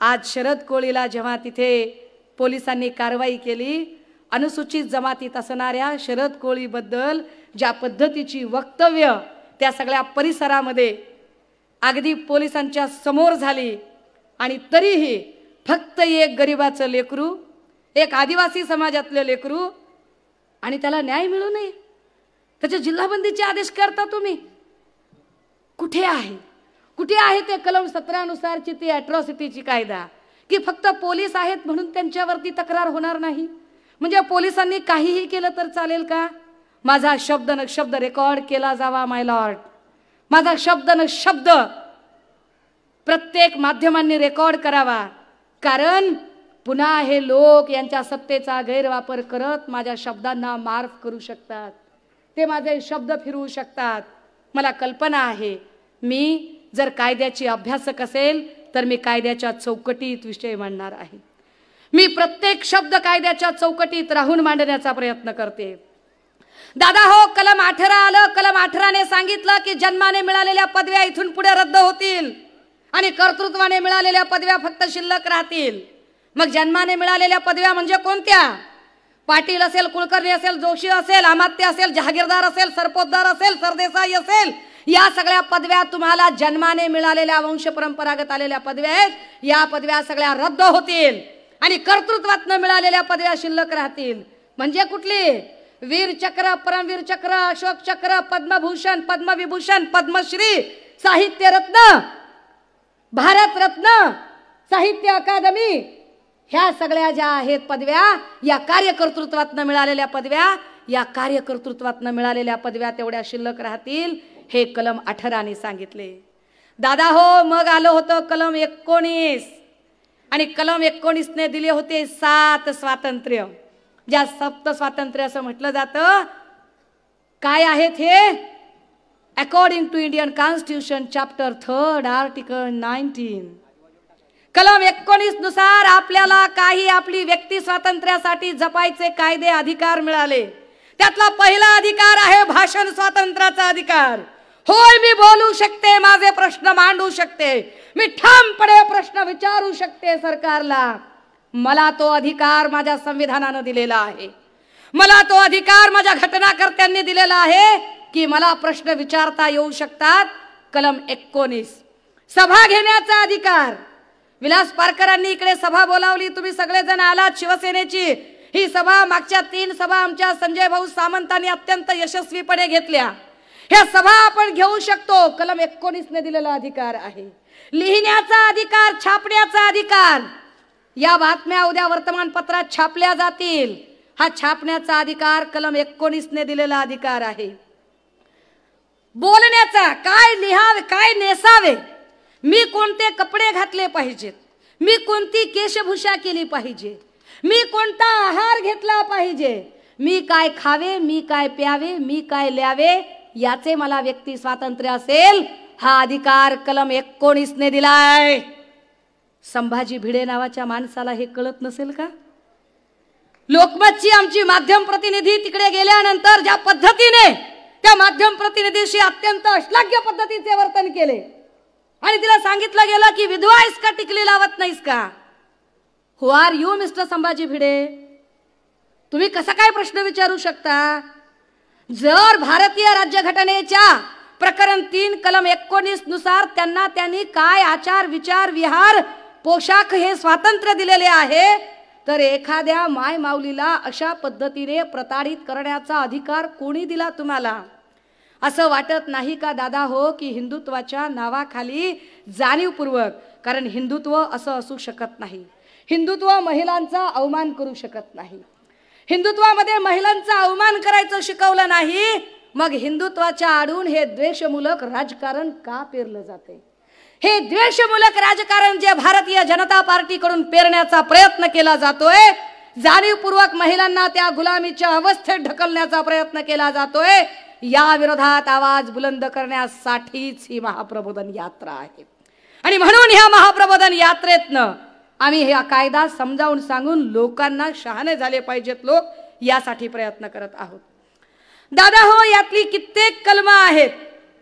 A: आज शरद कोळीला जेव्हा तिथे पोलिसांनी कारवाई केली, अनुसूचित जमातीत असणाऱ्या शरद कोळीबद्दल ज्या पद्धतीची वक्तव्य त्या सगळ्या परिसरामध्ये अगदी पोलिसांच्या समोर झाली, आणि तरीही फक्त एक गरिबाचं लेकरू, एक आदिवासी समाजातलं लेकरू, आणि त्याला न्याय मिळू नये, त्याच्या जिल्हाबंदीचे आदेश करता तुम्ही. कुठे आहे कुठे आहे ते कलम 17 नुसारची ती अॅट्रॉसिटीची कायदा की फक्त पोलीस आहेत म्हणून त्यांच्यावरती तक्रार होणार नाही? म्हणजे पोलिसांनी काहीही केलं तर चालेल का? माझा शब्द न शब्द रेकॉर्ड केला जावा माय लॉर्ड. माझा शब्द न शब्द प्रत्येक माध्यमांनी रेकॉर्ड करावा. कारण पुन्हा हे लोक यांच्या सत्तेचा गैरवापर करत माझ्या शब्दांना मार्फ करू शकतात. ते माझे शब्द फिरवू शकतात. मला कल्पना आहे, मी जर कायद्याची अभ्यासक असेल तर मी कायद्याच्या चौकटीत विषय मांडणार आहे. मी प्रत्येक शब्द कायद्याच्या चौकटीत राहून मांडण्याचा प्रयत्न करते. दादा हो, कलम 18 आलं. कलम 18 ने सांगितलं की जन्माने मिळालेल्या पदव्या इथून पुढे रद्द होतील आणि कर्तृत्वाने मिळालेल्या पदव्या फक्त शिल्लक राहतील. मग जन्माने मिळालेल्या पदव्या म्हणजे कोणत्या? पाटील असेल, कुलकर्णी असेल, जोशी असेल, अमात्य असेल, जहागीरदार असेल, सरपोतदार असेल, सरदेसाई असेल, या सगळ्या पदव्या तुम्हाला जन्माने मिळालेल्या वंश परंपरागत आलेल्या पदव्या आहेत. या पदव्या सगळ्या रद्द होतील आणि कर्तृत्वातनं मिळालेल्या पदव्या शिल्लक राहतील. म्हणजे कुठली? वीर चक्र, परमवीर चक्र, अशोक चक्र, पद्मभूषण, पद्मविभूषण, पद्मश्री, साहित्य रत्न, भारत रत्न, साहित्य अकादमी, ह्या सगळ्या ज्या आहेत पदव्या, या कार्यकर्तृत्वातनं मिळालेल्या पदव्या, या कार्यकर्तृत्वातनं मिळालेल्या पदव्या तेवढ्या शिल्लक राहतील. हे कलम 18 ने सांगितले. दादा हो, मग आलं होतं कलम 19 आणि कलम 19 ने दिले होते 7 स्वातंत्र्य, ज्या सप्त स्वातंत्र्य असं म्हटलं जातं. काय आहेत हे? According to Indian constitution chapter 3 article 19, कलम 19 नुसार आपल्याला काही आपली व्यक्ती स्वातंत्र्यासाठी जपायचे कायदे अधिकार मिळाले. त्यातला पहिला अधिकार आहे भाषण स्वातंत्र्याचा अधिकार. होय, मी बोलू शकते, माझे प्रश्न मांडू शकते, मी ठामपणे प्रश्न विचारू शकते सरकारला. मला तो अधिकार माझ्या संविधानाने दिलेला आहे. मला तो अधिकार माझ्या घटनाकर्त्यांनी दिलेला आहे की मला प्रश्न विचारता येऊ शकतात. कलम 19, सभा घेण्याचा अधिकार. विलास पारकरांनी इकडे सभा बोलावली, तुम्ही सगळेजण आलात शिवसेनेची. ही सभा, मागच्या 3 सभा आमच्या संजय भाऊ सामंतांनी अत्यंत यशस्वीपणे घेतल्या. ह्या सभा आपण घेऊ शकतो. कलम 19 ने दिलेला अधिकार आहे. लिहिण्याचा अधिकार, छापण्याचा अधिकार. या बातम्या उद्या वर्तमानपत्रात छापल्या जातील. हा छापण्याचा अधिकार कलम 19 ने दिलेला अधिकार आहे. बोलण्याचा, काय लिहावे, काय नेसावे, मी कोणते कपडे घातले पाहिजेत, मी कोणती केशभूषा केली पाहिजे, मी कोणता आहार घेतला पाहिजे, मी काय खावे, मी काय प्यावे, मी काय ल्यावे, याचे मला व्यक्ती स्वातंत्र्य असेल. हा अधिकार कलम 19 ने दिलाय. संभाजी भिडे नावाच्या माणसाला हे कळत नसेल का? लोकमतची आमची माध्यम प्रतिनिधी तिकडे गेल्यानंतर ज्या पद्धतीने त्या माध्यम प्रतिनिधीशी अत्यंत अश्लाघ्य पद्धतीचे वर्तन केले आणि तिला सांगितलं गेलं की विधवा आहेस का, टिकली लावत नाहीस का? Who are you mister Sambhaji Bhide? तुम्ही कसा काय प्रश्न विचारू शकता? जर भारतीय राज्यघटनेच्या प्रकरण 3 कलम 19 नुसार त्यांनी काय आचार विचार विहार पोशाख हे स्वातंत्र्य दिलेले आहे, तर एखाद्या माय माऊलीला अशा पद्धतीने प्रताडित करण्याचा अधिकार कोणी दिला तुम्हाला? असं वाटत नाही का दादा हो की हिंदुत्वाच्या नावाखाली जाणीवपूर्वक, कारण हिंदुत्व असं असू शकत नाही. हिंदुत्व महिलांचा अवमान करू शकत नाही. हिंदुत्वामध्ये महिलांचा अवमान करायचं शिकवलं नाही. मग हिंदुत्वाच्या आडून हे द्वेषमूलक राजकारण का पेरलं जाते? हे द्वेषमूलक राजकारण जे भारतीय जनता पार्टीकडून पेरण्याचा प्रयत्न केला जातोय, जाणीवपूर्वक महिलांना त्या गुलामीच्या अवस्थेत ढकलण्याचा प्रयत्न केला जातोय, या विरोधात आवाज बुलंद करण्यासाठीच ही महाप्रबोधन यात्रा आहे. आणि म्हणून ह्या महाप्रबोधन यात्रेतनं आम्ही हा कायदा समजावून सांगून लोकांना शहाणे झाले पाहिजेत लोक, यासाठी प्रयत्न करत आहोत. दादा हो, यातली कित्येक कलम आहेत,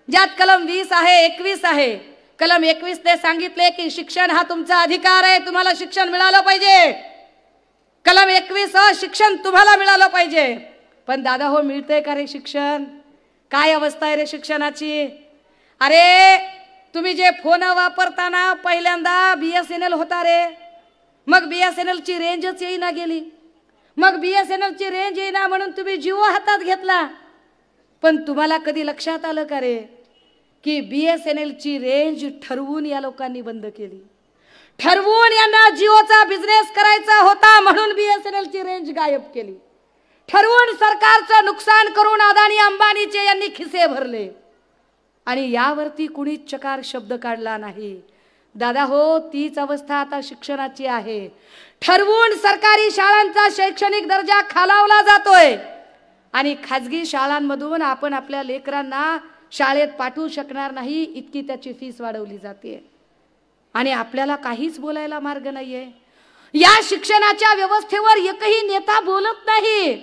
A: ज्यात कलम 20 आहे, 21 आहे. कलम 21 ने सांगितले की शिक्षण हा तुमचा अधिकार आहे, तुम्हाला शिक्षण मिळालं पाहिजे. कलम 21 शिक्षण तुम्हाला मिळालं पाहिजे. पण दादा हो, मिळते का रे शिक्षण? काय अवस्था आहे रे शिक्षणाची? अरे तुम्ही जे फोन वापरताना पहिल्यांदा BSNL होता रे, मग BSNL ची रेंजच येईना गेली, मग BSNL ची रेंज येईना म्हणून तुम्ही जिओ हातात घेतला. पण तुम्हाला कधी लक्षात आलं का रे की BSNL ची रेंज ठरवून या लोकांनी बंद केली. ठरवून यांना जिओचा बिझनेस करायचा होता म्हणून BSNL ची रेंज गायब केली. ठरवून सरकारचं नुकसान करून अदानी अंबानीचे यांनी खिसे भरले आणि यावरती कुणीच चकार शब्द काढला नाही. दादा हो, तीच अवस्था आता शिक्षणाची आहे. ठरवून सरकारी शाळांचा शैक्षणिक दर्जा खालावला जातोय आणि खाजगी शाळांमधून आपण आपल्या लेकरांना शाळेत पाठवू शकणार नाही इतकी त्याची फीस वाढवली जाते आणि आपल्याला काहीच बोलायला मार्ग नाहीये. या शिक्षणाच्या व्यवस्थेवर एकही नेता बोलत नाही.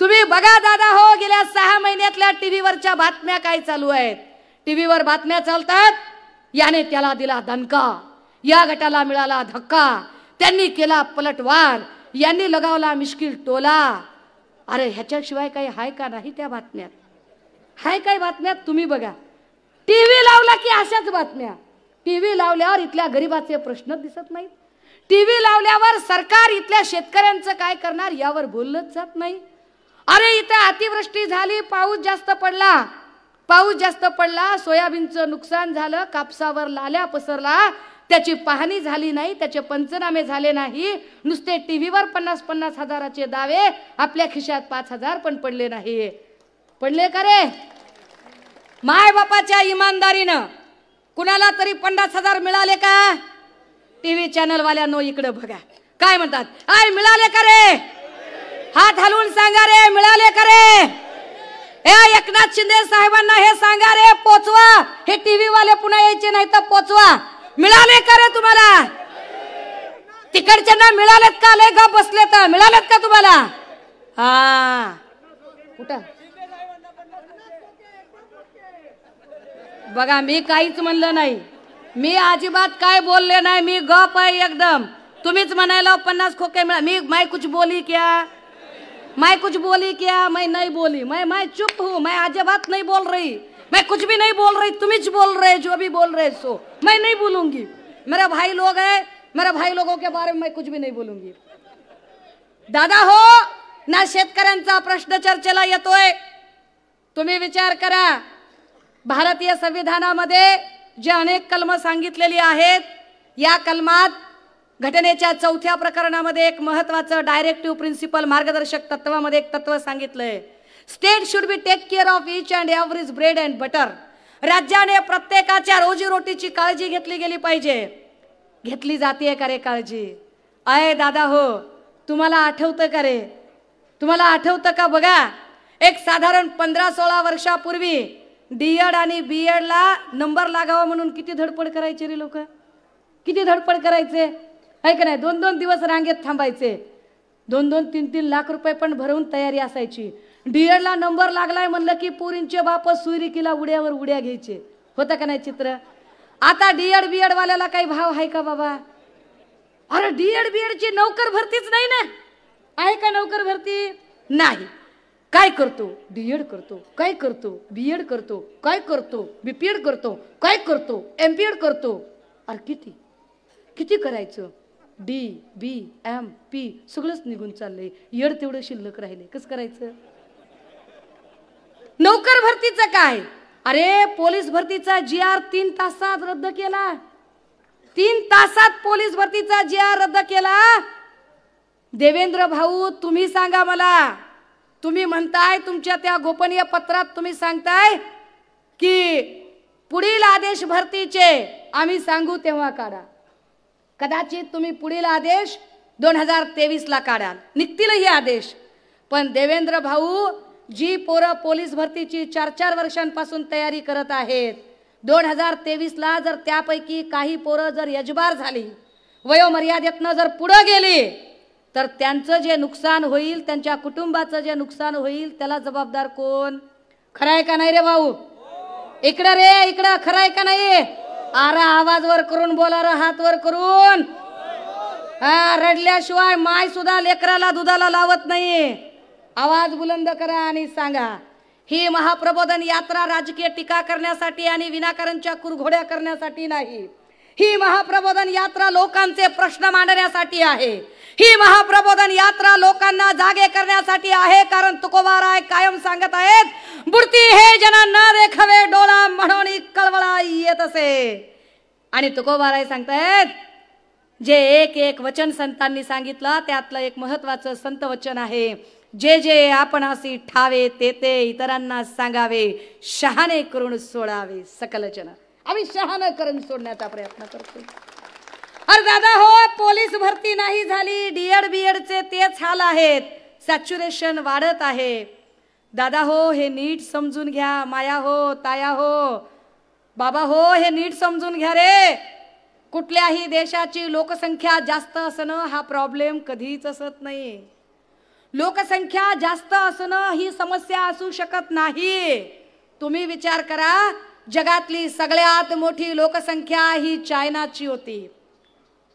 A: तुम्ही बघा दादा हो, गेल्या 6 महिन्यातल्या टीव्हीवरच्या बातम्या काय चालू आहेत. टीव्हीवर बातम्या चालतात, याने त्याला दिला दणका, या गटाला मिळाला धक्का, त्यांनी केला पलटवार, यांनी लगावला मिश्किल टोला. अरे ह्याच्याशिवाय काही हाय का नाही त्या बातम्यात? हाय काय बातम्यात? तुम्ही बघा, टीव्ही लावला की अशाच बातम्या. टीव्ही लावल्यावर इथल्या गरिबाचे प्रश्न दिसत नाहीत. टीव्ही लावल्यावर सरकार इथल्या शेतकऱ्यांचं काय करणार यावर बोललंच जात नाही. अरे इथे अतिवृष्टी झाली, पाऊस जास्त पडला, सोयाबीनचं नुकसान झालं, कापसावर लाल्या पसरला, त्याची पाहणी झाली नाही, त्याचे पंचनामे झाले नाही. नुसते टीव्हीवर 50-50 हजाराचे दावे, आपल्या खिशात 5,000 पण पडले नाही. पडले का रे? माय बापाच्या इमानदारीनं कुणाला तरी 50,000 मिळाले का? टीव्ही चॅनल वाल्यांनो इकडे बघा काय म्हणतात. आय मिळाले का रे? हात हलवून सांगा रे, मिळाले का रे? एकनाथ शिंदे साहेबांना हे सांगा रे, पोचवा. हे टीव्ही वाले पुन्हा यायचे नाही तर पोचवा. मिळाले का रे तुम्हाला? तिकडच्यांना मिळालेत का? लय गप बसले तर मिळालेत का तुम्हाला? हा कुठं बघा, मी काहीच म्हणलं नाही, मी अजिबात काय बोलले नाही, मी गप आहे एकदम. तुम्हीच म्हणायला 50 खोके मिळा. मैं कुछ बोली क्या? मैं नहीं बोली. मैं चुप हूँ, मैं अजिबात नहीं बोल रही, मैं कुछ भी नहीं बोल रही. तुम्हीच बोल रहे, जो भी बोल रहे सो. मैं नहीं बोलूंगी. मेरे भाई लोग हैं, मेरे भाई लोगों के बारे में मैं कुछ भी नहीं बोलूंगी. दादा हो ना, शेतकऱ्यांचा प्रश्न चर्चेला येतोय. तुम्ही विचार करा, भारतीय संविधानामध्ये जे अनेक कलम सांगितलेली आहेत, या कलमात घटनेच्या 4थ्या प्रकरणामध्ये एक महत्त्वाचं डायरेक्टिव्ह प्रिन्सिपल मार्गदर्शक तत्वामध्ये एक तत्व सांगितलंय. State should be take care of each and every's bread and butter. राज्याने प्रत्येकाच्या रोजीरोटीची काळजी घेतली गेली पाहिजे. घेतली जाते का रे काळजी? अय दादा हो, तुम्हाला आठवतं का रे? तुम्हाला आठवतं का? बघा, एक साधारण 15-16 वर्षापूर्वी डीएड आणि बीएडला नंबर लागावा म्हणून किती धडपड करायचे रे लोक, किती धडपड करायचे आहे का नाही? 2-2 दिवस रांगेत थांबायचे, 2-2, 3-3 लाख रुपये पण भरवून तयारी असायची. डीएडला नंबर लागलाय म्हणलं की पोरींचे बाप सुरिकीला उड्यावर उड्या घ्यायचे. होतं का नाही चित्र? आता डीएड बीएड वाल्याला काही भाव आहे का बाबा? अरे डीएड बीएडची नोकर भरतीच नाही ना. आहे का नोकर भरती? नाही. काय करतो? डीएड करतो. काय करतो? बीएड करतो. काय करतो? बीपीएड करतो. काय करतो? एमपीएड करतो. अरे किती किती करायचं? डी बी एम पी सगळंच निघून चाललंय, एड तेवढं शिल्लक राहिले. कसं करायचं? नोकर भरतीचं काय? अरे पोलीस भरतीचा GR 3 तासात रद्द केला. 3 तासात पोलीस भरतीचा GR रद्द केला. देवेंद्र भाऊ तुम्ही सांगा मला, तुम्ही म्हणताय तुमच्या त्या गोपनीय पत्रात तुम्ही सांगताय की पुढील आदेश भरतीचे आम्ही सांगू तेव्हा काढा. कदाचित तुम्ही पुढील आदेश 2023 ला काढाल, निघतील हे आदेश. पण देवेंद्र भाऊ, जी पोरं पोलीस भरतीची 4-4 वर्षांपासून तयारी करत आहेत, 2023 ला जर त्यापैकी काही पोरं जर यजबार झाली, वयोमर्यादेतनं जर पुढे गेली, तर त्यांचं जे नुकसान होईल, त्यांच्या कुटुंबाचं जे नुकसान होईल, त्याला जबाबदार कोण? खरं आहे का नाही रे भाऊ? इकडं रे, इकडं. खरं आहे का नाही? आरा आवाज वर करून बोला रे, हात वर करून. हा, रडल्याशिवाय माय सुद्धा लेकराला दुधाला लावत नाही. आवाज बुलंद करा आणि सांगा, ही महाप्रबोधन यात्रा राजकीय टीका करण्यासाठी आणि विनाकारणच्या कुरघोड्या करण्यासाठी नाही. ही महाप्रबोधन यात्रा लोकांचे प्रश्न मांडण्यासाठी आहे. ही महाप्रबोधन यात्रा लोकांना जागे करण्यासाठी आहे. कारण तुकोबाराय कायम सांगत आहेत, बुडती हे जना न देखावे डोळा म्हणून कळवळा येत असे. आणि तुकोबाराय सांगतायत जे एक एक वचन संतांनी सांगितलं त्यातलं एक महत्वाचं संत वचन आहे, जे जे आपणासी ठावे ते ते इतरांना सांगावे, शहाणे करून सोडावे सकल जन. आम्ही शहाणं करून सोडण्याचा प्रयत्न करतो. अरे दादा हो, पोलीस भरती नाही झाली, डीएड बीएडचे तेच हाल आहेत, सॅच्युरेशन वाढत आहे. दादा हो, हे नीट समजून घ्या. माया हो, ताया हो, बाबा हो, हे नीट समजून घ्या रे. कुठल्याही देशाची लोकसंख्या जास्त असणं हा प्रॉब्लेम कधीच असत नाही. लोकसंख्या जास्त असणं ही समस्या असू शकत नाही. तुम्ही विचार करा, जगातली सगळ्यात मोठी लोकसंख्या ही चायनाची होती,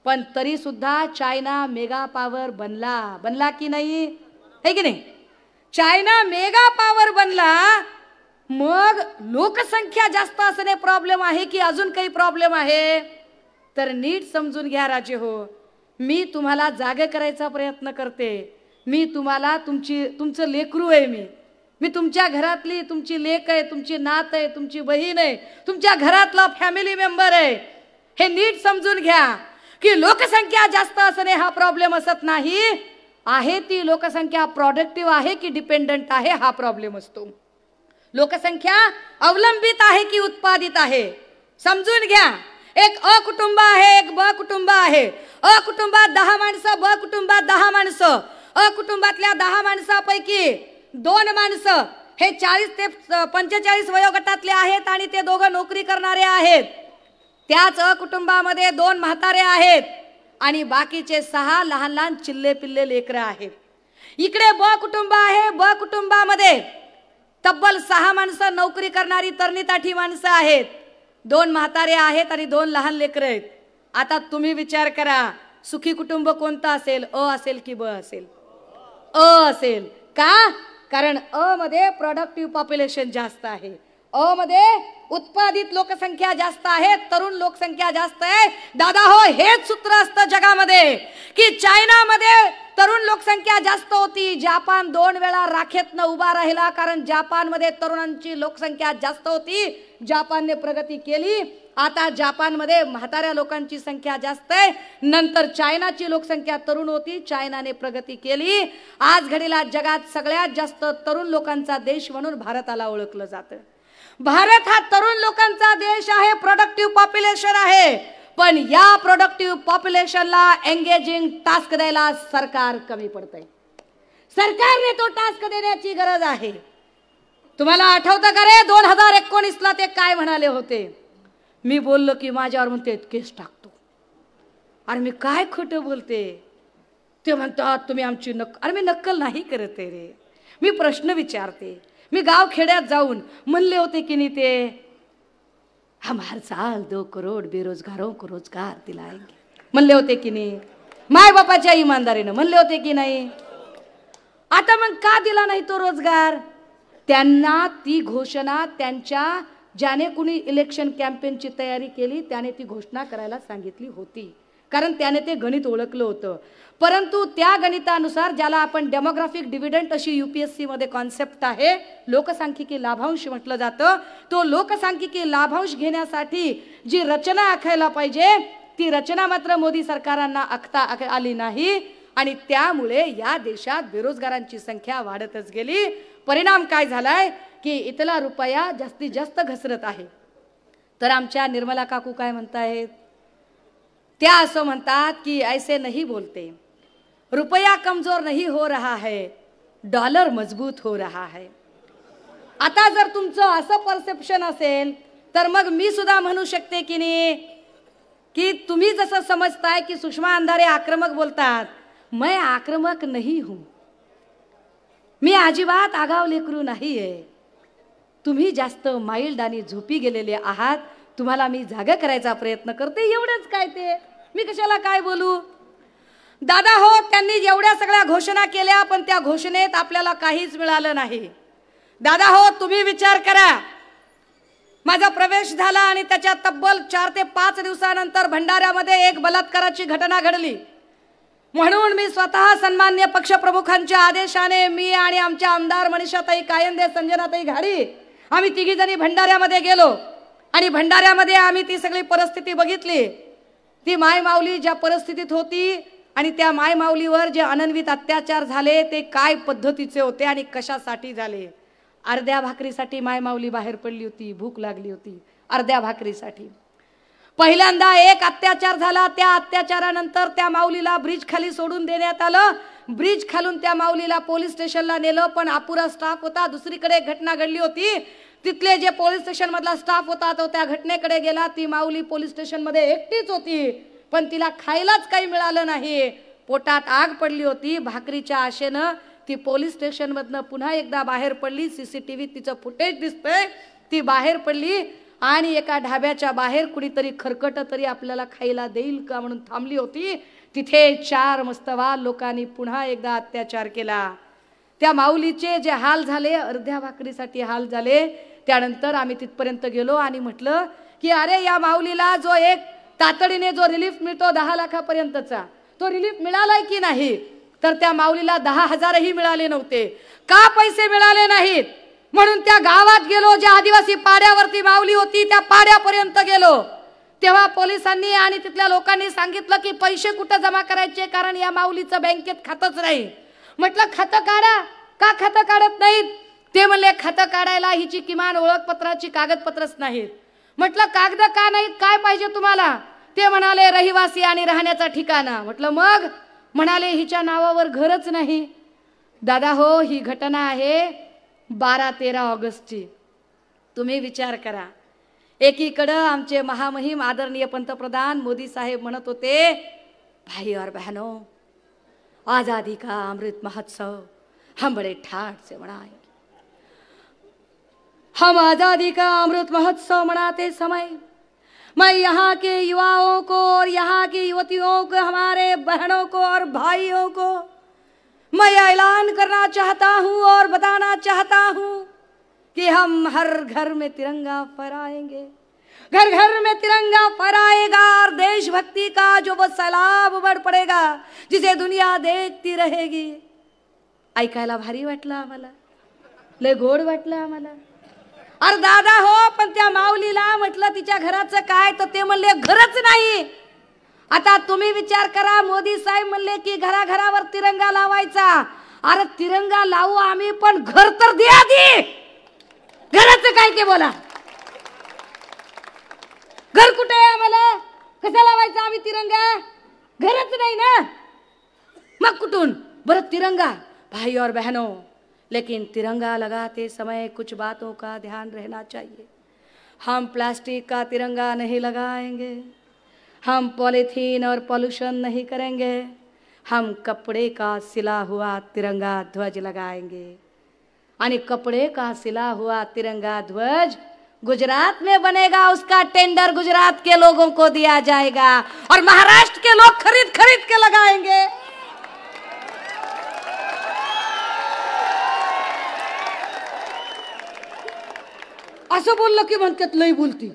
A: पण तरी सुद्धा चायना मेगा पॉवर बनला की नाही, है की नाही? चायना मेगा पॉवर बनला. मग लोकसंख्या जास्त असणे प्रॉब्लेम आहे की अजून काही प्रॉब्लेम आहे? तर नीट समजून घ्या राजे हो, मी तुम्हाला जागे करायचा प्रयत्न करते. मी तुम्हाला तुमचं लेकरू आहे. मी तुमच्या घरातली तुमची लेक आहे, तुमची नात आहे, तुमची बहीण आहे, तुमच्या घरातला फॅमिली मेंबर आहे. हे नीट समजून घ्या की लोकसंख्या जास्त असणे हा प्रॉब्लेम असत नाही. आहे ती लोकसंख्या प्रोडक्टिव्ह आहे की डिपेंडंट आहे हा प्रॉब्लेम असतो. लोकसंख्या अवलंबित आहे की उत्पादित आहे, समजून घ्या. एक अ कुटुंब आहे, एक ब कुटुंब आहे. अ कुटुंबात 10 माणसं, ब कुटुंबात 10 माणसं. अ कुटुंबातल्या 10 माणसापैकी 2 माणसं हे 40 ते 45 वयोगटातले आहेत आणि ते दोघं नोकरी करणारे आहेत. त्याच अ कुटुंबामध्ये 2 म्हातारे आहेत आणि बाकीचे 6 लहान लहान चिल्ले पिल्ले लेकरं आहेत. इकडे ब कुटुंब आहे. ब कुटुंबामध्ये तब्बल 6 माणसं नोकरी करणारी तरणी-ताठी माणसं आहेत, 2 म्हातारे आहेत आणि 2 लहान लेकरं आहेत. आता तुम्ही विचार करा, सुखी कुटुंब कोणतं असेल? अ असेल की ब असेल? अ असेल. का? कारण अ मध्ये प्रोडक्टिव्ह पॉप्युलेशन जास्त आहे, अ मध्ये उत्पादित लोकसंख्या जास्त आहे, तरुण लोकसंख्या जास्त आहे. दादा हो, हेच सूत्र असतं जगामध्ये की चायनामध्ये तरुण लोकसंख्या जास्त होती. जापान 2 वेळा राखेतनं उभा राहिला कारण जापानमध्ये तरुणांची लोकसंख्या जास्त होती. जापानने प्रगती केली. आता जापानमध्ये म्हाताऱ्या लोकांची संख्या जास्त आहे. नंतर चायनाची लोकसंख्या तरुण होती, चायनाने प्रगती केली. आज घडीला जगात सगळ्यात जास्त तरुण लोकांचा देश म्हणून भारताला ओळखलं जातं. भारत हा तरुण लोकांचा देश आहे, प्रोडक्टिव्ह पॉप्युलेशन आहे. पण या प्रोडक्टिव्ह पॉप्युलेशनला एंगेजिंग टास्क द्यायला सरकार कमी पडतंय. सरकारने तो टास्क देण्याची गरज आहे. तुम्हाला आठवतं का रे 2019ला ते काय म्हणाले होते? मी बोललो की माझ्यावर म्हणते केस टाकतो. अरे मी काय खोटं बोलते? ते म्हणतात तुम्ही आमची नक्कल. अरे मी नक्कल नाही करत रे, मी प्रश्न विचारते. मी गाव खेड्यात जाऊन म्हणले होते की नाही ते हम हर साल 2 करोड बेरोजगारों को रोजगार दिलाएंगे, म्हणले होते की नाही? माय बापाच्या इमानदारीनं म्हणले होते की नाही? आता मग का दिला नाही तो रोजगार? त्यांना ती घोषणा त्यांच्या ज्याने कुणी इलेक्शन कॅम्पेनची तयारी केली त्याने ती घोषणा करायला सांगितली होती, कारण त्याने ते गणित ओळखलं होतं. परंतु त्या गणितानुसार ज्याला आपण डेमोग्राफिक डिव्हिडंड अशी UPSC मध्ये कॉन्सेप्ट आहे, लोकसांख्यिकी लाभांश म्हटलं जातं, तो लोकसांख्यिकी लाभांश घेण्यासाठी जी रचना आखायला पाहिजे ती रचना मात्र मोदी सरकारांना आखता आली नाही आणि त्यामुळे या देशात बेरोजगारांची संख्या वाढतच गेली. परिणाम काय झालाय की इथला रुपया जास्तीत जास्त घसरत आहे. तर आमच्या निर्मला काकू काय म्हणतायत? त्या असं म्हणतात की ऐसे नहीं बोलते, रुपया कमजोर नहीं हो रहा है, डॉलर मजबूत हो रहा है. आता जर तुमचं असं परसेप्शन असेल तर मग मी सुद्धा म्हणू शकते की नाही की तुम्ही जसं समजताय की सुषमा अंधारे आक्रमक बोलतात, मैं आक्रमक नहीं हूं, मी अजिबात आगाव लेकरू नाहीये. तुम्ही जास्त माइल्ड आणि झोपी गेलेले आहात. तुम्हाला मी जागा करायचा प्रयत्न करते, एवढंच. काय ते मी कशाला काय बोलू? दादा हो, त्यांनी एवढ्या सगळ्या घोषणा केल्या पण त्या घोषणेत आपल्याला काहीच मिळालं नाही. दादा हो, तुम्ही विचार करा, माझा प्रवेश झाला आणि त्याच्या तब्बल 4 ते 5 दिवसानंतर भंडाऱ्यामध्ये एक बलात्काराची घटना घडली. म्हणून मी स्वतः सन्मान्य पक्षप्रमुखांच्या आदेशाने मी आणि आमच्या आमदार मनीषाताई कायंदे, संजनाताई घाडी आम्ही तिघी जणी भंडाऱ्यामध्ये गेलो आणि भंडाऱ्यामध्ये आम्ही ती सगळी परिस्थिती बघितली। ती माय माऊली ज्या परिस्थितीत होती आणि त्या माय माऊलीवर जे अनन्वित अत्याचार झाले ते काय पद्धतीचे होते आणि कशासाठी झाले। अर्ध्या भाकरीसाठी माय माऊली बाहेर पडली होती, भूक लागली होती अर्ध्या भाकरीसाठी। पहिल्यांदा एक अत्याचार झाला, त्या अत्याचारानंतर त्या माऊलीला ब्रिज खाली सोडून देण्यात आलं। ब्रिज खालून त्या माऊलीला पोलीस स्टेशनला नेलं, पण अपुरा स्टाफ होता। दुसरीकडे एक घटना घडली होती, तिथले जे पोलीस स्टेशन मधला स्टाफ होता तो त्या घटनेकडे गेला। ती माऊली पोलीस स्टेशन मध्ये एकटीच होती, पण तिला खायलाच काही मिळालं नाही, पोटात आग पडली होती। भाकरीच्या आशेनं ती पोलीस स्टेशन मधनं पुन्हा एकदा बाहेर पडली। सीसीटीव्हीत तिचं फुटेज दिसतंय, ती बाहेर पडली आणि एका ढाब्याच्या बाहेर कुणीतरी खरकट तरी आपल्याला खायला देईल का म्हणून थांबली होती। तिथे 4 मस्तवाल लोकांनी पुन्हा एकदा अत्याचार केला। त्या माऊलीचे जे हाल झाले, अर्ध्या भाकरीसाठी हाल झाले। त्यानंतर आम्ही तिथपर्यंत गेलो आणि म्हटलं की अरे या माऊलीला जो एक तातडीने जो रिलीफ मिळतो 10 लाखापर्यंतचा, तो रिलीफ मिळालाय की नाही? तर त्या माऊलीला 10,000ही मिळाले नव्हते। का पैसे मिळाले नाहीत? म्हणून त्या गावात गेलो, ज्या आदिवासी पाड्यावरती माऊली होती त्या पाड्यापर्यंत गेलो। तेव्हा पोलिसांनी आणि तिथल्या लोकांनी सांगितलं की पैसे कुठे जमा करायचे, कारण या माऊलीचं बँकेत खातच नाही। म्हटलं खातं काढा, का खातं काढत नाहीत? ते म्हणले खातं काढायला हिची किमान ओळखपत्राची कागदपत्रच नाहीत। म्हटलं कागद का नाहीत, काय पाहिजे तुम्हाला? ते म्हणाले रहिवासी आणि राहण्याचा ठिकाणा। म्हटलं मग? म्हणाले हिच्या नावावर घरच नाही। दादा हो, ही घटना आहे 12-13 ऑगस्टची। तुम्ही विचार करा, एकीकडं आमचे महामहिम आदरणीय पंतप्रधान मोदी साहेब म्हणत होते, भाई और बहनों, आजादी का अमृत महोत्सव हम बड़े ठाट से मनाएंगे। हम आजादी का अमृत महोत्सव मनाते समय मैं यहाँ के युवाओं को और यहाँ की युवतियों को, हमारे बहनों को और भाइयों को मैं ऐलान करना चाहता हूँ और बताना चाहता हूँ कि हम हर घर में तिरंगा फहराएंगे। घर घर में तिरंगा फहराएगा और देशभक्ति का जो वो सैलाब बढ़ पड़ेगा जिसे दुनिया देखती रहेगी। ऐकायला भारी वाटलं आम्हाला, लय गोड वाटलं आम्हाला। अरे दादा हो, पण त्या माऊलीला म्हटलं तिच्या घराचं काय, तर ते म्हणले घरच नाही। आता तुम्ही विचार करा, मोदी साहेब म्हणले की घराघरावर तिरंगा लावायचा। अरे तिरंगा लावू आम्ही, पण घर तर द्या आधी। घराचं काय ते बोला, घर कुठे आहे? आम्हाला कसा लावायचा आम्ही तिरंगा? घरच नाही ना, मग कुठून बरं तिरंगा? भाई और बहनों, लेकिन तिरंगा लगाते समय कुछ बातों का ध्यान रहना चाहिए। हम प्लास्टिक का तिरंगा नहीं लगाएंगे, हम पॉलीथीन और पॉल्यूशन नहीं करेंगे, हम कपड़े का सिला हुआ तिरंगा ध्वज लगाएंगे। आणि कपड़े का सिला हुआ तिरंगा ध्वज गुजरात में बनेगा, उसका टेंडर गुजरात के लोगों को दिया जाएगा और महाराष्ट्र के लोग खरीद खरीद के लगाएंगे। असं बोललं की म्हणतात लय बोलती,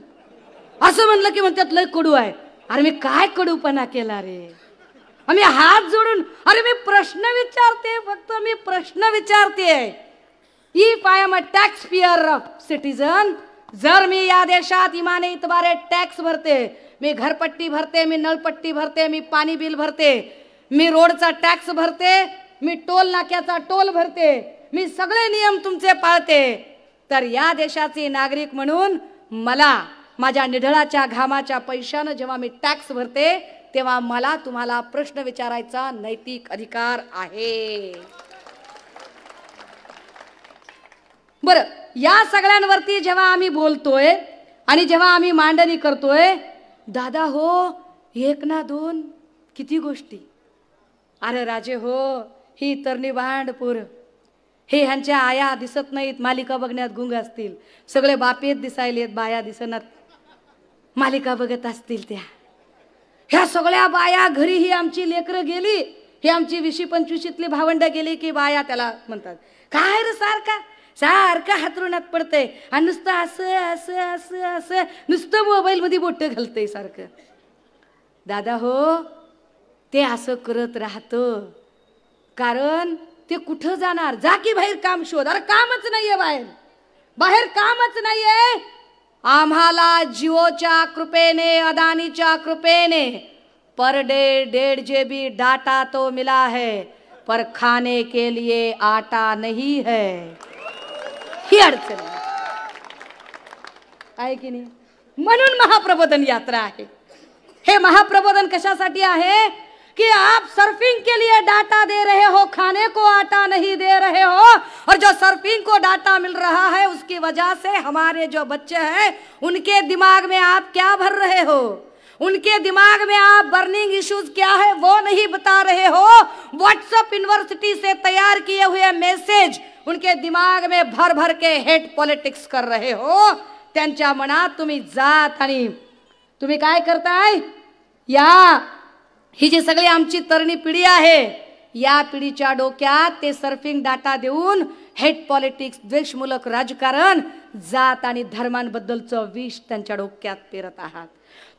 A: असं म्हणलं की म्हणतात लय कडू आहे। अरे मी काय कडूपणा केला रे? आम्ही हात जोडून, अरे मी प्रश्न विचारते, फक्त मी प्रश्न विचारते। If I am a tax pair of citizen, जर मी या देशात इमाने इतबारे टॅक्स भरते, मी घरपट्टी भरते, मी नळपट्टी भरते, मी पाणी बिल भरते, मी रोडचा टॅक्स भरते, मी टोल नाक्याचा टोल भरते, मी सगळे नियम तुमचे पाळते, तर या देशाचे नागरिक म्हणून मला माझ्या निढळाच्या घामाच्या पैशानं जेव्हा मी टॅक्स भरते तेव्हा मला तुम्हाला प्रश्न विचारायचा नैतिक अधिकार आहे। बरं, या सगळ्यांवरती जेव्हा आम्ही बोलतोय आणि जेव्हा आम्ही मांडणी करतोय, दादा हो, एक ना दोन किती गोष्टी। अरे राजे हो, ही तरणी भांडपूर, हे ह्यांच्या आया दिसत नाहीत, मालिका बघण्यात गुंग असतील, सगळे बापेत दिसायलेत, बाया दिसनात, मालिका बघत असतील त्या। ह्या सगळ्या बाया घरी, ही आमची लेकरं गेली, ही आमची 20-25 भावंड गेली की बाया त्याला म्हणतात काय रे सारखा सारखा हातरुणात पडतंय आणि नुसतं असं असं असं असं नुसतं मोबाईल मध्ये बोट घालतंय सारखं। दादा हो, ते असं करत राहतं. कारण ते कुठं जाणार? जा की बाहेर काम शोध. अरे कामच नाहीये बाहेर, बाहेर कामच नाहीये. आम्हाला जिओच्या कृपेने, अदानीच्या कृपेने पर डे 1.5 GB डाटा तो मिला है, पर खाने के लिए आटा नहीं है. ही अडचण आहे की नाही? म्हणून महाप्रबोधन यात्रा आहे. हे महाप्रबोधन कशासाठी आहे? कि आप सर्फिंग के लिए डाटा दे रहे हो, खाने को आटा नहीं दे रहे हो. और जो सर्फिंग को डाटा मिल रहा है उसकी वजह से हमारे जो बच्चे हैं उनके दिमाग में आप क्या भर रहे हो, उनके दिमाग में आप बर्निंग इश्यूज क्या है वो नहीं बता रहे हो. व्हाट्सएप यूनिवर्सिटी से तैयार किए हुए मैसेज उनके दिमाग में भर भर के हेट पॉलिटिक्स कर रहे हो. त्यांच्या मनात तुम्ही जात आणि तुम्ही काय करताय? या ही जी सगळी आमची तरुणी पिढी आहे, या पिढीच्या डोक्यात ते सर्फिंग डाटा देऊन हेट पॉलिटिक्स, द्वेषमूलक राजकारण, जात आणि धर्मांबद्दलचं विष त्यांच्या डोक्यात पेरत आहात.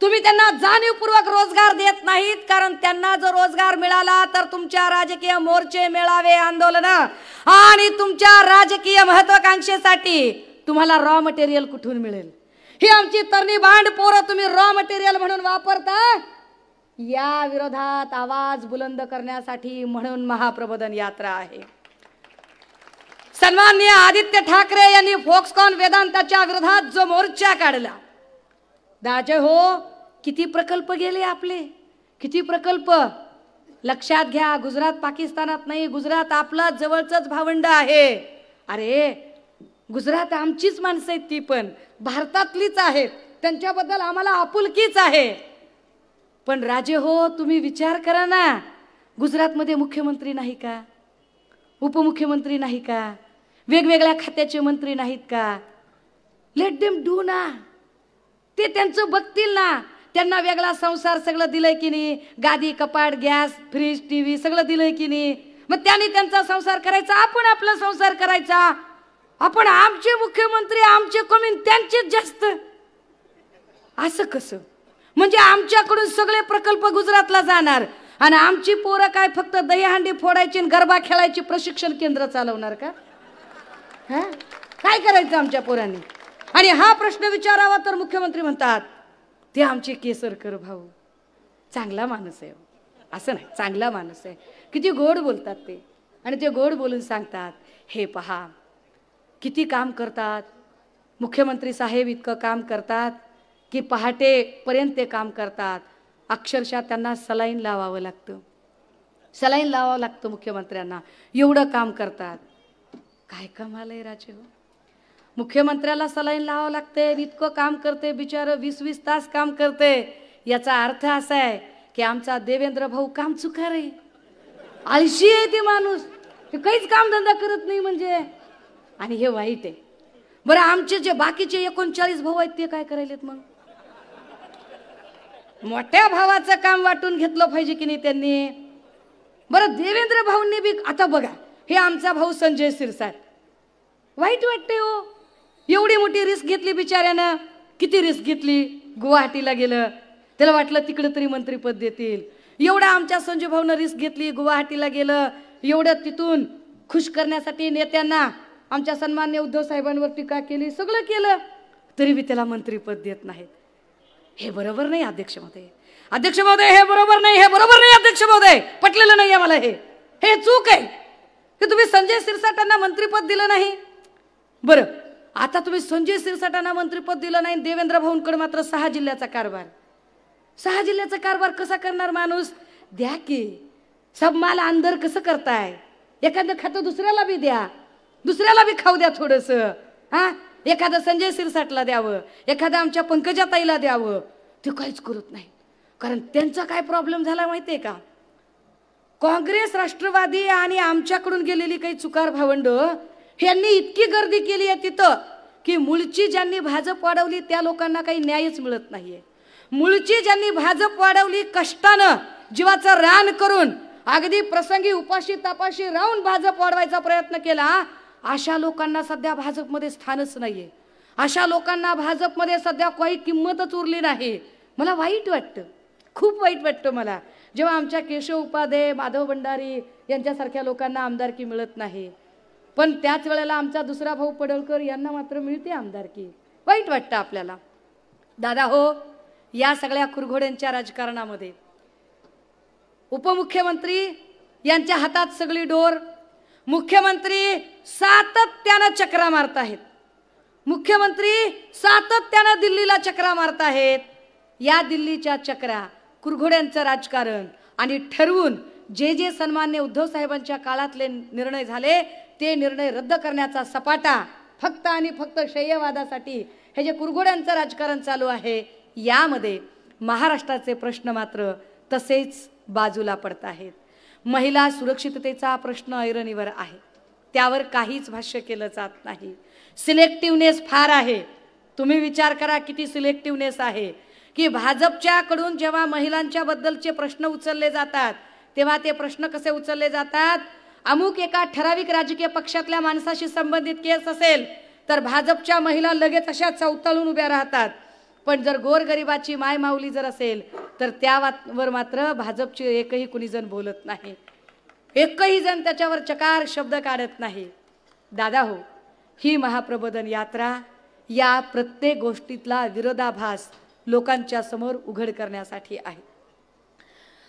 A: तुम्ही त्यांना जाणीवपूर्वक रोजगार देत नाहीत. कारण त्यांना जर रोजगार मिळाला तर तुमच्या राजकीय मोर्चे, मेळावे, आंदोलन आणि तुमच्या राजकीय महत्वाकांक्षेसाठी तुम्हाला रॉ मटेरियल कुठून मिळेल? ही आमची तरुणी बांड पोरं तुम्ही रॉ मटेरियल म्हणून वापरता. या विरोधात आवाज बुलंद करण्यासाठी म्हणून महाप्रबोधन यात्रा आहे. सन्माननीय आदित्य ठाकरे यांनी फोक्सकॉन वेदांताच्या विरोधात जो मोर्चा काढला, दाजे हो, किती प्रकल्प गेले आपले, किती प्रकल्प. लक्षात घ्या, गुजरात पाकिस्तानात नाही, गुजरात आपला जवळचंच भावंड आहे. अरे गुजरात आमचीच माणसं आहेत, ती पण भारतातलीच आहेत, त्यांच्याबद्दल आम्हाला आपुलकीच आहे. पण राजे हो, तुम्ही विचार करा ना, गुजरातमध्ये मुख्यमंत्री नाही का, उपमुख्यमंत्री नाही का, वेगवेगळ्या खात्याचे मंत्री नाहीत का? लेट देम डू ना, ते त्यांचं बघतील ना. त्यांना वेगळा संसार सगळं दिलंय की नाही, गादी, कपाट, गॅस, फ्रीज, टीव्ही सगळं दिलंय की नाही. मग त्यांनी त्यांचा संसार करायचा, आपण आपला संसार करायचा. आपण आमचे मुख्यमंत्री आमचे कमी, त्यांचेच जास्त, असं कसं? म्हणजे आमच्याकडून सगळे प्रकल्प गुजरातला जाणार आणि आमची पोरं काय फक्त दहीहंडी फोडायची आणि गरबा खेळायची प्रशिक्षण केंद्र चालवणार का? काय करायचं आमच्या पोरांनी? आणि हा प्रश्न विचारावा तर मुख्यमंत्री म्हणतात ते आमचे केसरकर भाऊ, चांगला माणूस आहे. असं नाही, चांगला माणूस आहे. किती गोड बोलतात ते, आणि ते गोड बोलून सांगतात, हे पहा किती काम करतात मुख्यमंत्री साहेब, इतकं काम करतात की पहाटेपर्यंत ते काम करतात. अक्षरशः त्यांना सलाईन लावावं लागतं, सलाईन लावावं लागतं मुख्यमंत्र्यांना, एवढं काम करतात. काय कमाल आहे राजे हो, मुख्यमंत्र्याला सलाईन लावावं लागते, इतकं काम करते बिचारं, 20-20 तास काम करते. याचा अर्थ असा आहे की आमचा देवेंद्र भाऊ काम चुकार आहे, आळशी आहे ते माणूस, ते काहीच कामधंदा करत नाही म्हणजे. आणि हे वाईट आहे. बरं, आमचे जे बाकीचे 39 भाऊ आहेत ते काय करायलेत? मग मोठ्या भावाचं काम वाटून घेतलं पाहिजे की नाही त्यांनी. बरं, देवेंद्र भाऊंनी बी, आता बघा, हे आमचा भाऊ संजय शिरसाट, वाईट वाटते हो, एवढी मोठी रिस्क घेतली बिचाऱ्यानं. किती रिस्क घेतली? गुवाहाटीला गेलं, त्याला वाटलं तिकडे तरी मंत्रीपद देतील. एवढा आमच्या संजय भाऊनं रिस्क घेतली, गुवाहाटीला गेलं, एवढं तिथून खुश करण्यासाठी नेत्यांना, आमच्या सन्माननीय उद्धव साहेबांवर टीका केली, सगळं केलं, तरी बी त्याला मंत्रीपद देत नाहीत. हे बरोबर नाही अध्यक्ष महोदय, अध्यक्ष महोदय, हे बरोबर नाही, हे बरोबर नाही अध्यक्ष महोदय, पटलेलं नाही मला, हे चूक आहे की तुम्ही संजय शिरसाटांना मंत्रीपद दिलं नाही. बरं, आता तुम्ही संजय शिरसाटांना मंत्रीपद दिलं नाही, देवेंद्र भाऊंकडे मात्र 6 जिल्ह्याचा कारभार. 6 जिल्ह्याचा कारभार कसा करणार माणूस? द्या की, सब माल अंदर कसं करताय? एखादं खातं दुसऱ्याला बी द्या, दुसऱ्याला बी खाऊ द्या थोडंसं. हा, एखादं संजय शिरसाटला द्यावं, एखादं आमच्या पंकजाताईला द्यावं. ते काहीच करत नाही. कारण त्यांचा काय प्रॉब्लेम झाला माहितीये का? काँग्रेस, राष्ट्रवादी आणि आमच्याकडून गेलेली काही चुकार भावंड यांनी इतकी गर्दी केली आहे तिथं की मूळची ज्यांनी भाजप वाढवली त्या लोकांना काही न्यायच मिळत नाहीये. मूळची ज्यांनी भाजप वाढवली, कष्टानं जीवाचं रान करून, अगदी प्रसंगी उपाशी तापाशी राहून भाजप वाढवायचा प्रयत्न केला, अशा लोकांना सध्या भाजपमध्ये स्थानच नाहीये. अशा लोकांना भाजपमध्ये सध्या काही किंमतच उरली नाही. मला वाईट वाटतं, खूप वाईट वाटतं मला जेव्हा आमच्या केशव उपाध्ये, माधव भंडारी यांच्यासारख्या लोकांना आमदारकी मिळत नाही, पण त्याच वेळेला आमचा दुसरा भाऊ पडळकर यांना मात्र मिळते आमदारकी. वाईट वाटतं आपल्याला. दादा हो, या सगळ्या कुरघोड्यांच्या राजकारणामध्ये उपमुख्यमंत्री यांच्या हातात सगळी डोर. मुख्यमंत्री सातत्यानं चक्रा मारत आहेत. मुख्यमंत्री सातत्यानं दिल्लीला चक्रा मारत आहेत. या दिल्लीच्या चक्रा, कुरघोड्यांचं राजकारण आणि ठरवून जे सन्मान्य उद्धव साहेबांच्या काळातले निर्णय झाले ते निर्णय रद्द करण्याचा सपाटा फक्त आणि फक्त शय्यवादासाठी हे जे कुरघोड्यांचं राजकारण चालू आहे, यामध्ये महाराष्ट्राचे प्रश्न मात्र तसेच बाजूला पडत आहेत. महिला सुरक्षिततेचा प्रश्न ऐरणीवर आहे, त्यावर काहीच भाष्य केलं जात नाही. सिलेक्टिव्हनेस फार आहे. तुम्ही विचार करा किती सिलेक्टिव्हनेस आहे की भाजपच्याकडून जेव्हा महिलांच्या बद्दलचे प्रश्न उचलले जातात तेव्हा ते प्रश्न कसे उचलले जातात. अमुक एका ठराविक राजकीय पक्षातल्या माणसाशी संबंधित केस असेल तर भाजपच्या महिला लगेच अशा चौताळून उभ्या राहतात, पण जर गोरगरिबाची माय माऊली जर असेल तर त्यावर मात्र भाजपचे एकही कुणी जण बोलत नाही, एकही जण त्याच्यावर चकार शब्द काढत नाही. दादा हो, ही महाप्रबोधन यात्रा या प्रत्येक गोष्टीतला विरोधाभास लोकांच्या समोर उघड करण्यासाठी आहे.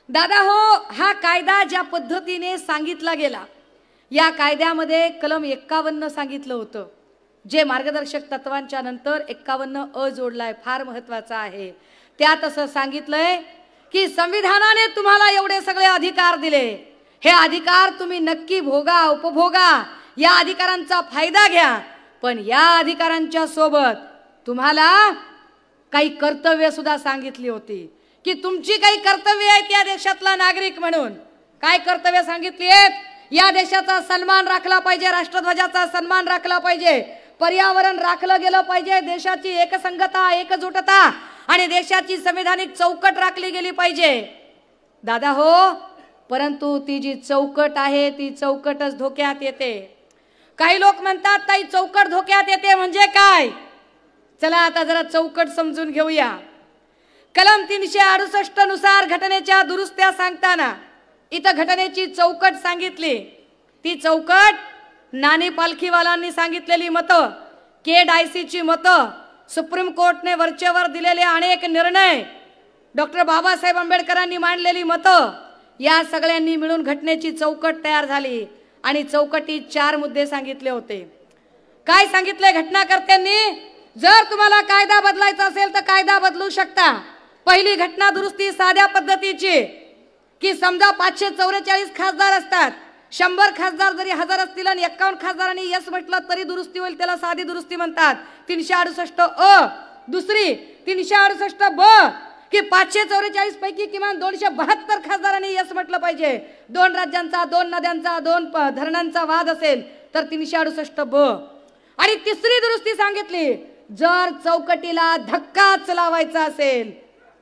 A: दादा हो, हा कायदा ज्या पद्धतीने सांगितला गेला, या कायद्यामध्ये कलम 51 सांगितलं होतं, जे मार्गदर्शक तत्वांच्या नंतर 51 अ जोडलाय, फार महत्वाचा आहे. त्यात असं सांगितलंय की संविधानाने तुम्हाला एवढे सगळे अधिकार दिले, हे अधिकार तुम्ही नक्की भोगा, उपभोगा, या अधिकारांचा फायदा घ्या, पण या अधिकारांच्या सोबत तुम्हाला काही कर्तव्य सुद्धा सांगितली होती की तुमची काही कर्तव्य आहेत या देशातला नागरिक म्हणून. काय कर्तव्य सांगितली आहेत? या देशाचा सन्मान राखला पाहिजे, राष्ट्रध्वजाचा सन्मान राखला पाहिजे, पर्यावरण राखलं गेलं पाहिजे, देशाची एकसंगता, एकजुटता आणि देशाची संविधानिक चौकट राखली गेली पाहिजे. दादा हो, परंतु ती जी चौकट आहे ती चौकटच धोक्यात येते. काही लोक म्हणतात ताई चौकट धोक्यात येते म्हणजे काय? चला आता जरा चौकट समजून घेऊया. कलम 368 नुसार घटनेच्या दुरुस्त्या सांगताना इथं घटनेची चौकट सांगितली. ती चौकट नानी पालखीवालांनी सांगितलेली मतं, के डायसीची मतं, सुप्रीम कोर्टने वरचेवर दिलेले अनेक निर्णय, डॉक्टर बाबासाहेब आंबेडकरांनी मांडलेली मतं, या सगळ्यांनी मिळून घटनेची चौकट तयार झाली. आणि चौकटीत 4 मुद्दे सांगितले होते. काय सांगितले घटनाकर्त्यांनी? जर तुम्हाला कायदा बदलायचा असेल तर कायदा बदलू शकता. पहिली घटना दुरुस्ती साध्या पद्धतीची की समजा 544 खासदार असतात, 100 खासदार जरी 1000 असतील आणि 51 खासदारांनी यस म्हटलं तरी दुरुस्ती होईल, त्याला साधी दुरुस्ती म्हणतात. 368 अ. दुसरी 368 ब की 544 पैकी किमान 272 खासदारांनी यस म्हटलं पाहिजे. 2 राज्यांचा, 2 नद्यांचा, 2 धरणांचा वाद असेल तर 368 ब. आणि तिसरी दुरुस्ती सांगितली, जर चौकटीला धक्काच लावायचा असेल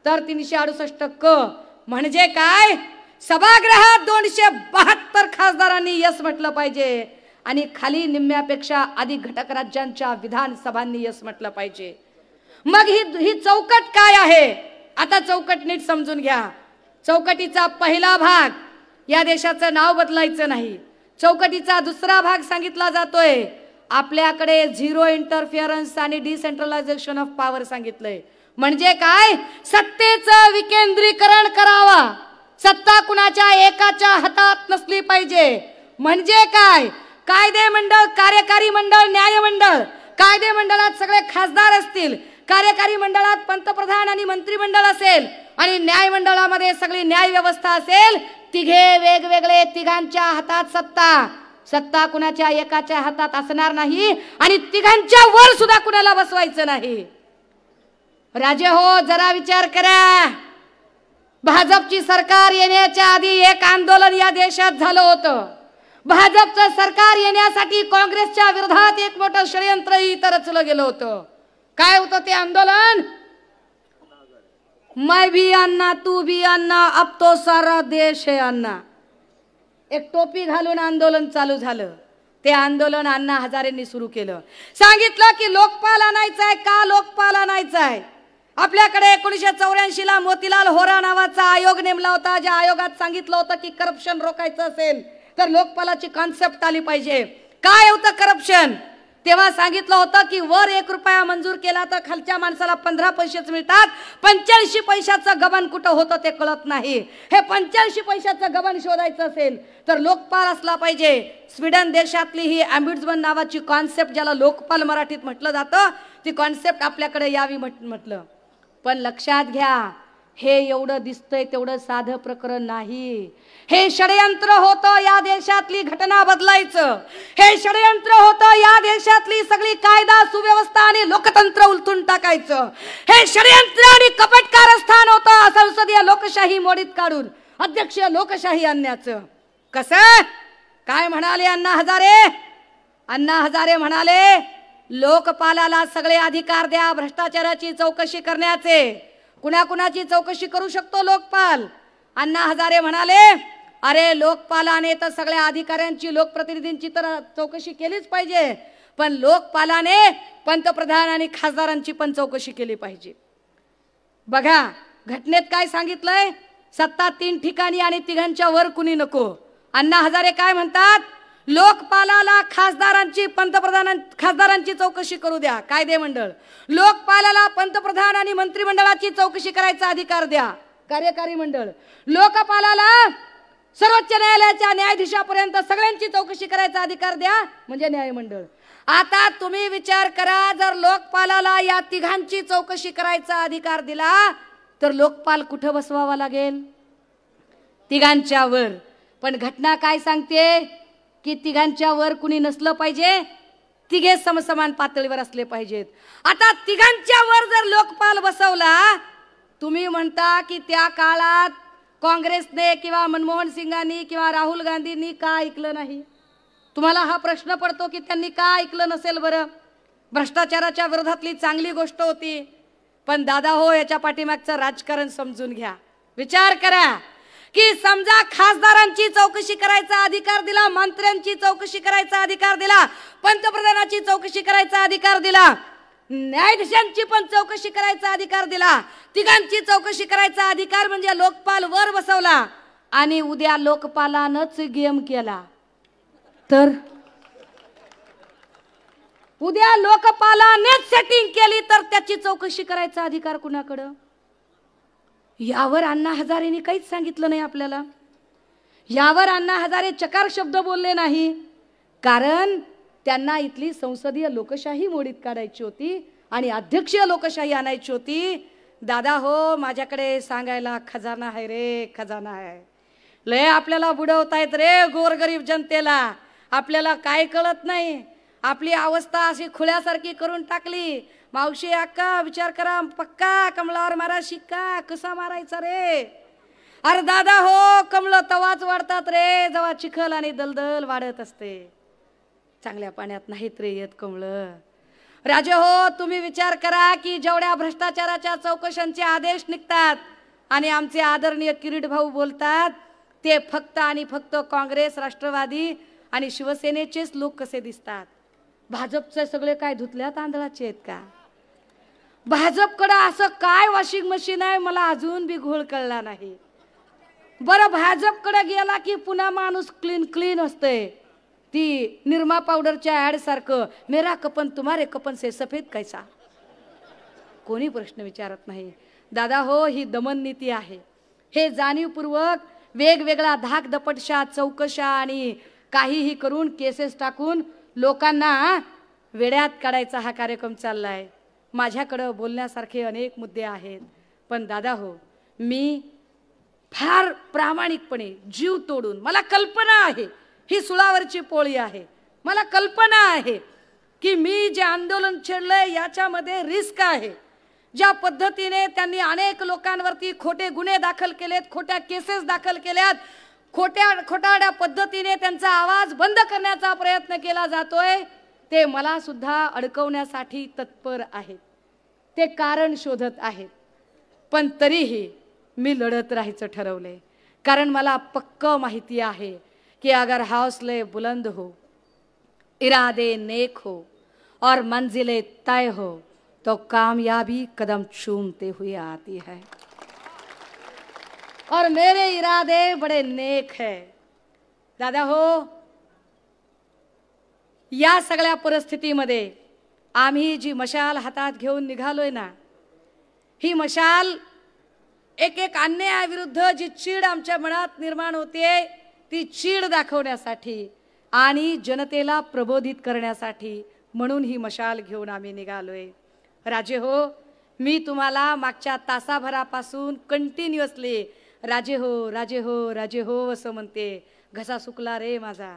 A: तर 368 क. म्हणजे काय? सभागृहात 272 खासदारांनी यस म्हटलं पाहिजे आणि खाली निम्म्यापेक्षा अधिक घटक राज्यांच्या विधानसभांनी यस म्हटलं पाहिजे. मग ही चौकट काय आहे? आता चौकट नीट समजून घ्या. चौकटीचा पहिला भाग, या देशाचं नाव बदलायचं नाही. चौकटीचा दुसरा भाग सांगितला जातोय, आपल्याकडे झिरो इंटरफिअरन्स आणि डिसेंट्रलायझेशन ऑफ पॉवर सांगितलंय. म्हणजे काय? सत्तेचं विकेंद्रीकरण करावा, सत्ता कुणाच्या एकाच्या हातात नसली पाहिजे. म्हणजे काय? कायदे मंडळ, कार्यकारी मंडळ, न्याय मंडळ, कायदे मंडळात सगळे खासदार असतील, कार्यकारी मंडळात पंतप्रधान आणि मंत्रिमंडळ असेल आणि न्याय मंडळामध्ये सगळी न्याय व्यवस्था असेल. तिघे वेगवेगळे, तिघांच्या हातात सत्ता. सत्ता कुणाच्या एकाच्या हातात असणार नाही आणि तिघांच्या वर सुद्धा कुणाला बसवायचं नाही. राजे हो, जरा विचार करा. भाजपची सरकार येण्याच्या आधी एक आंदोलन या देशात झालं होतं. भाजपचं सरकार येण्यासाठी काँग्रेसच्या विरोधात एक मोठं षडयंत्रही रचलं गेलं होतं. काय होतं ते आंदोलन? मैं भी अन्ना, तू भी अन्ना, अब तो सारा देश है अन्ना. एक टोपी घालून आंदोलन चालू झालं. ते आंदोलन अण्णा हजारेंनी सुरू केलं. सांगितलं की लोकपाल आणायचा आहे. का लोकपाल आणायचा आहे? आपल्याकडे 1984 ला मोतीलाल होरा नावाचा आयोग नेमला होता, ज्या आयोगात सांगितलं होतं की करप्शन रोखायचं असेल तर लोकपालाची कॉन्सेप्ट आली पाहिजे. काय होतं करप्शन? तेव्हा सांगितलं होतं की वर 1 रुपया मंजूर केला तर खालच्या माणसाला 15 पैसेच मिळतात. 85 पैशाचं गबन कुठं होतं ते कळत नाही. हे 85 पैशाचं गबन शोधायचं असेल तर लोकपाल असला पाहिजे. स्वीडन देशातली ही ॲम्बिड्समन नावाची कॉन्सेप्ट, ज्याला लोकपाल मराठीत म्हटलं जातं, ती कॉन्सेप्ट आपल्याकडे यावी म्हटलं. पण लक्षात घ्या, हे एवढं दिसतंय तेवढं साधं प्रकरण नाही. हे षडयंत्र होतं या देशातली घटना बदलायचं. हे षडयंत्र होतं या देशातली सगळी कायदा सुव्यवस्था आणि लोकतंत्र उलटून टाकायचं. हे षडयंत्र आणि कपट कारस्थान होतं संसदीय लोकशाही मोडीत काढून अध्यक्षीय लोकशाही आणण्याचं. कसं काय म्हणाले अण्णा हजारे? अण्णा हजारे म्हणाले, लोकपालाला सगळे अधिकार द्या भ्रष्टाचाराची चौकशी करण्याचे. कुणाकुणाची चौकशी करू शकतो लोकपाल? अण्णा हजारे म्हणाले, अरे लोकपालाने तर सगळ्या अधिकाऱ्यांची, लोकप्रतिनिधींची तर चौकशी केलीच पाहिजे, पण लोकपालाने पंतप्रधान आणि खासदारांची पण चौकशी केली पाहिजे. बघा घटनेत काय सांगितलंय, सत्ता 3 ठिकाणी आणि 3घांच्या वर कुणी नको. अण्णा हजारे काय म्हणतात, लोकपालाला खासदारांची, खासदारांची चौकशी करू द्या कायदे मंडळ. लोकपालाला पंतप्रधान आणि मंत्रिमंडळाची चौकशी करायचा अधिकार द्या कार्यकारी मंडळ. लोकपालाला सर्वोच्च न्यायालयाच्या न्यायाधीशापर्यंत सगळ्यांची चौकशी करायचा अधिकार द्या म्हणजे न्यायमंडळ. आता तुम्ही विचार करा, जर लोकपालाला या 3घांची चौकशी करायचा अधिकार दिला तर लोकपाल कुठं बसवावा लागेल? 3घांच्या वर. पण घटना काय सांगते की 3घांच्या वर कुणी नसलं पाहिजे, 3घे समसमान पातळीवर असले पाहिजेत. आता 3घांच्या वर जर लोकपाल बसवला, तुम्ही म्हणता की त्या काळात काँग्रेसने किंवा मनमोहन सिंगांनी किंवा राहुल गांधींनी का ऐकलं नाही? तुम्हाला हा प्रश्न पडतो की त्यांनी का ऐकलं नसेल बरं? भ्रष्टाचाराच्या विरोधातली चांगली गोष्ट होती, पण दादा हो, याच्या पाठीमागचं राजकारण समजून घ्या. विचार करा की समजा खासदारांची चौकशी करायचा अधिकार दिला, मंत्र्यांची चौकशी करायचा अधिकार दिला, पंतप्रधानाची चौकशी करायचा अधिकार दिला, न्यायाधीशांची पण चौकशी करायचा अधिकार दिला, 3घांची चौकशी करायचा अधिकार म्हणजे लोकपाल वर बसवला आणि उद्या लोकपालानंच गेम केला तर, उद्या लोकपालानेच सेटिंग केली तर त्याची चौकशी करायचा अधिकार कुणाकडं? यावर अण्णा हजारेंनी काहीच सांगितलं नाही आपल्याला. यावर अण्णा हजारे चकार शब्द बोलले नाही, कारण त्यांना इथली संसदीय लोकशाही मोडीत काढायची होती आणि अध्यक्षीय लोकशाही आणायची होती. दादा हो, माझ्याकडे सांगायला खजाना आहे रे, खजाना आहे. लय आपल्याला बुडवतायत रे गोरगरीब जनतेला. आपल्याला काय कळत नाही, आपली अवस्था अशी खुळ्यासारखी करून टाकली. मावशी अक्का विचार करा, पक्का कमलावर मारा शिक्का, कसा मारायचा रे? अरे दादा हो, कमळ तवाच वाढतात रे जेव्हा चिखल आणि दलदल वाढत असते. चांगल्या पाण्यात नाहीत रे येत कमळ. राजे हो, तुम्ही विचार करा की जेवढ्या भ्रष्टाचाराच्या चौकशांचे आदेश निघतात आणि आमचे आदरणीय किरीट भाऊ बोलतात, ते फक्त आणि फक्त काँग्रेस, राष्ट्रवादी आणि शिवसेनेचेच लोक कसे दिसतात. भाजपचे सगळे काय धुतल्या तांदळाचे आहेत का? भाजपकडे असं काय वॉशिंग मशीन आहे मला अजून बी घोळ कळला नाही. बरं, भाजपकडे गेला की पुन्हा माणूस क्लीन क्लीन असतंय. ती निरमा पावडरच्या ऍड सारखं, मेरा कपन तुम्हारे कपन से सफेद कैसा. कोणी प्रश्न विचारत नाही. दादा हो, ही दमन नीती आहे. हे जाणीवपूर्वक वेगवेगळ्या धाक दपटशा चौकशा आणि काहीही करून केसेस टाकून लोकांना वेड्यात काढायचा हा कार्यक्रम चाललाय. माझ्याकडे बोलण्यासारखे अनेक मुद्दे आहेत, पण दादा हो, मी फार प्रामाणिकपणे जीव तोडून, मला कल्पना आहे ही सुळावरची पोळी आहे, मला कल्पना आहे की मी जे आंदोलन छेडलंय याच्यामध्ये रिस्क आहे. ज्या पद्धतीने त्यांनी अनेक लोकांवरती खोटे गुन्हे दाखल केलेत, खोट्या केसेस दाखल केल्यात, खोटारड्या पद्धतीने त्यांचा आवाज बंद करण्याचा प्रयत्न केला जातोय, ते मला सुद्धा अडकवण्यासाठी तत्पर आहेत. ते कारण शोधत आहेत. पण तरीही मी लढत राहायचं ठरवले, कारण मला पक्क माहिती आहे कि अगर हौसले बुलंद हो, इरादे नेक हो और मंजिलें तय हो तो कामयाबी कदम चूमते हुए आती है। और मेरे इरादे बड़े नेक है दादा हो। या सगळ्या परिस्थितीमध्ये आम्ही जी मशाल हातात घेऊन निघालोय ना, ही मशाल एक एक अन्यायाविरुद्ध जी चीड आमच्या मनात निर्माण होते, ती चीड दाखवण्यासाठी आणि जनतेला प्रबोधित करण्यासाठी म्हणून ही मशाल घेऊन आम्ही निघालोय। राजे हो, मी तुम्हाला मागच्या तासाभरापासून कंटिन्युअसली राजे हो राजे हो राजे हो असं म्हणते। घसा सुकला रे माझा,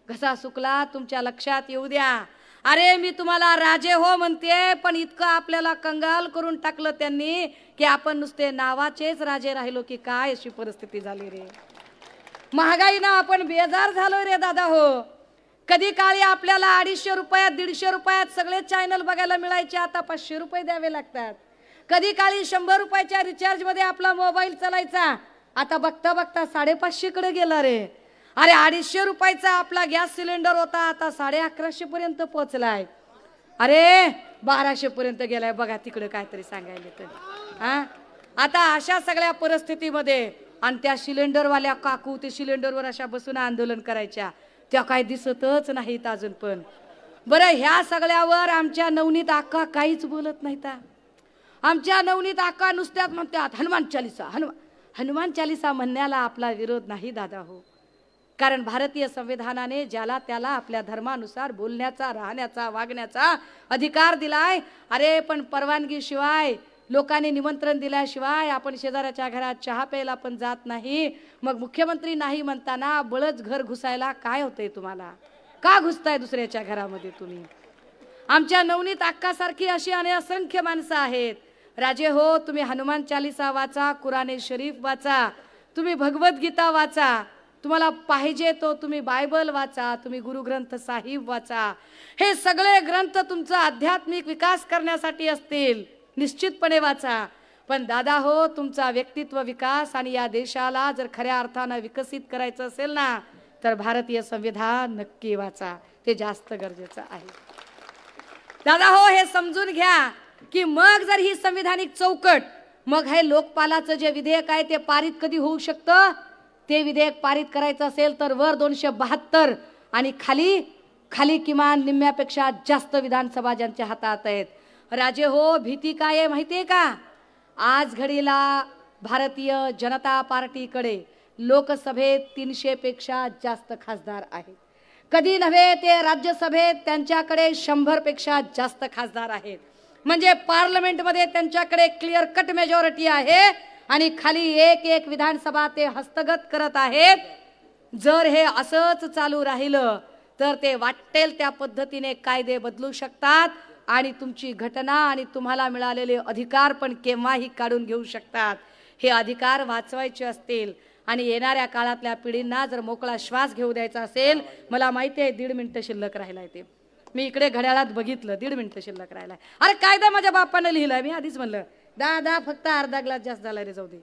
A: घसा सुकला, तुमच्या लक्षात येऊ द्या। अरे मी तुम्हाला राजे हो म्हणते, पण इतकं आपल्याला कंगाल करून टाकलं त्यांनी की आपण नुसते नावाचेच राजे राहिलो की काय अशी परिस्थिती झाली रे। महागाईनं आपण बेजार झालोय रे दादा हो। कधी काळी आपल्याला 250 रुपयात 150 रुपयात सगळे चॅनल बघायला मिळायचे, आता 500 रुपये द्यावे लागतात। कधी काळी 100 रुपयाच्या रिचार्ज मध्ये आपला मोबाईल चालायचा, आता बघता बघता 550 कडे गेला रे। अरे 250 रुपयाचा आपला गॅस सिलेंडर होता, आता 1150 पर्यंत पोहोचलाय। अरे 1200 पर्यंत गेलाय बघा, तिकडे काहीतरी सांगायला तर हा। आता अशा सगळ्या परिस्थितीमध्ये आणि त्या सिलेंडरवाल्या काकू ते सिलेंडरवर अशा बसून आंदोलन करायच्या, त्या काय दिसतच नाहीत अजून पण। बरं ह्या सगळ्यावर आमच्या नवनीत अक्का काहीच बोलत नाहीत। आमच्या नवनीत अक्का नुसत्यात म्हणतात हनुमान चालीसा, हनुमान चालीसा म्हणण्याला आपला विरोध नाही दादा हो। कारण भारतीय संविधानाने ज्याला त्याला आपल्या धर्मानुसार बोलण्याचा, राहण्याचा, वागण्याचा अधिकार दिलाय। अरे पण परवानगी शिवाय, लोकांनी निमंत्रण दिल्याशिवाय आपण शेजाऱ्याच्या घरात चहा प्यायला पण जात नाही। मग मुख्यमंत्री नाही म्हणताना बळच घर घुसायला काय होतंय तुम्हाला? का घुसताय दुसऱ्याच्या घरामध्ये तुम्ही? आमच्या नवनीत अक्कासारखी अशी असंख्य माणसं आहेत। राजे हो, तुम्ही हनुमान चालीसा वाचा, कुराणे शरीफ वाचा, तुम्ही भगवद्गीता वाचा, तुम्हाला पाहिजे तो तुम्ही बायबल वाचा, तुम्ही गुरुग्रंथ साहिब वाचा। हे सगळे ग्रंथ तुमचा आध्यात्मिक विकास करण्यासाठी असतील, निश्चितपणे वाचा। पण दादा हो, तुमचा व्यक्तित्व विकास आणि या देशाला जर खऱ्या अर्थाने विकसित करायचं असेल ना, तर भारतीय संविधान नक्की वाचा, ते जास्त गरजेचं आहे दादा हो। हे समजून घ्या की मग जर ही संविधानिक चौकट, मग हे लोकपालाचं जे विधेयक आहे ते पारित कधी होऊ शकतं? ते विधेयक पारित करायचं असेल तर वर 272 आणि खाली खाली किमान निम्म्यापेक्षा जास्त विधानसभा ज्यांच्या हातात आहेत। राजे हो, भीती काय आहे माहितीये का? आज घडीला भारतीय जनता पार्टीकडे लोकसभेत 300 पेक्षा जास्त खासदार आहेत। कधी नव्हे ते राज्यसभेत त्यांच्याकडे 100 पेक्षा जास्त खासदार आहेत। म्हणजे पार्लमेंटमध्ये त्यांच्याकडे क्लिअर कट मेजॉरिटी आहे आणि खाली एक एक विधानसभा ते हस्तगत करत आहेत। जर हे असंच चालू राहिलं तर ते वाटेल त्या पद्धतीने कायदे बदलू शकतात आणि तुमची घटना आणि तुम्हाला मिळालेले अधिकार पण केव्हाही काढून घेऊ शकतात। हे अधिकार वाचवायचे असतील आणि येणाऱ्या काळातल्या पिढींना जर मोकळा श्वास घेऊ द्यायचा असेल, मला माहिती आहे 1.5 मिनिट शिल्लक राहिलाय, ते मी इकडे घड्याळात बघितलं 1.5 मिनिट शिल्लक राहिलाय। अरे कायदा माझ्या बापाने लिहिलाय, मी आधीच म्हणलं दादा फक्त अर्धा ग्लास जास्त झाला रे, जाऊ दे।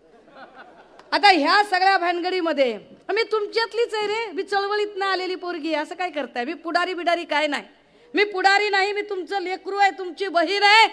A: आता ह्या सगळ्या भानगडीमध्ये मी तुमच्यातलीच आहे रे, मी चळवळीत ना आलेली पोरगी, असं काय करताय? मी पुढारी बिडारी काय नाही, मी पुढारी नाही, मी तुमचं लेकरू आहे, तुमची बहीण आहे।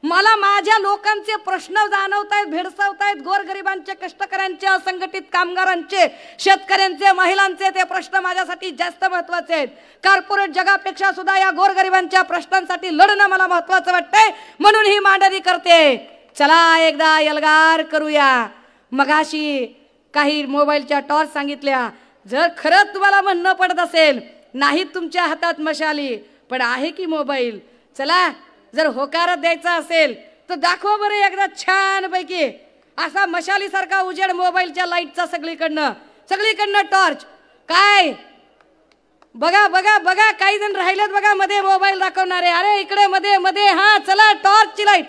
A: मला माझ्या लोकांचे प्रश्न जाणवतायत, भेडसावतायत, गोरगरिबांचे, कष्टकऱ्यांचे, असंघटित कामगारांचे, शेतकऱ्यांचे, महिलांचे ते प्रश्न माझ्यासाठी जास्त महत्त्वाचे आहेत। कॉर्पोरेट जगापेक्षा सुद्धा या गोरगरिबांच्या प्रश्नांसाठी लढणं मला महत्त्वाचं वाटतंय, म्हणून ही मांडणी करते। चला एकदा एल्गार करूया। मगाशी काही मोबाईलच्या टॉर्च सांगितल्या, जर खरंच तुम्हाला म्हणणं पडत असेल नाही तुमच्या हातात मशाली पण आहे की मोबाईल, चला जर होकार द्यायचा असेल तर दाखवा बरं एकदा छान पैकी असा मशाली सारखा उजेड मोबाईलच्या लाईटचा, सगळीकडनं टॉर्च। काय बघा बघा बघा, काही जण राहिलेत बघा मध्ये मोबाईल दाखवणारे। अरे इकडे मध्ये मध्ये, हा चला टॉर्चची लाईट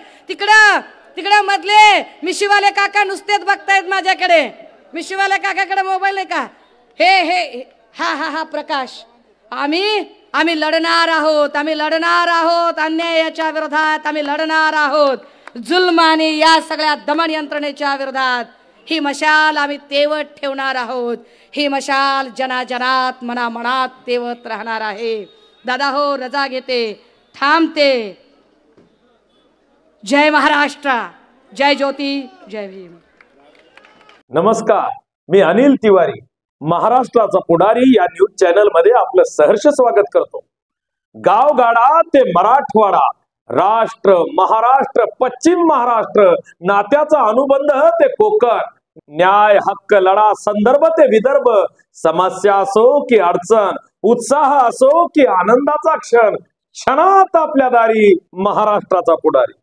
A: तिकडे मधले मिशीवाले काका नुसतेच बघतायत माझ्याकडे। मिशीवाल्या काकाकडे मोबाईल आहे का? हे हा हा हा प्रकाश, आम्ही लढणार आहोत, आम्ही लढणार आहोत अन्यायाच्या विरोधात, आम्ही लढणार आहोत जुल्म आणि या सगळ्या दमन यंत्रणेच्या विरोधात। ही मशाल आम्ही तेवत ठेवणार आहोत, ही मशाल जनाजनात मनामनात तेवत राहणार आहे। दादा हो, रजा घेते, थांबते। जय महाराष्ट्र, जय ज्योती, जय भीम.
B: नमस्कार, मी अनिल तिवारी, महाराष्ट्राचा पुढारी या न्यूज चॅनल मध्ये आपलं सहर्ष स्वागत करतो. गावगाडा ते मराठवाडा, राष्ट्र, महाराष्ट्र, पश्चिम महाराष्ट्र, नात्याचा अनुबंध ते कोकण, न्याय हक्क लढा संदर्भ ते विदर्भ, समस्या असो की अडचण, उत्साह असो की आनंदाचा क्षण, क्षणात आपल्या दारी महाराष्ट्राचा पुढारी.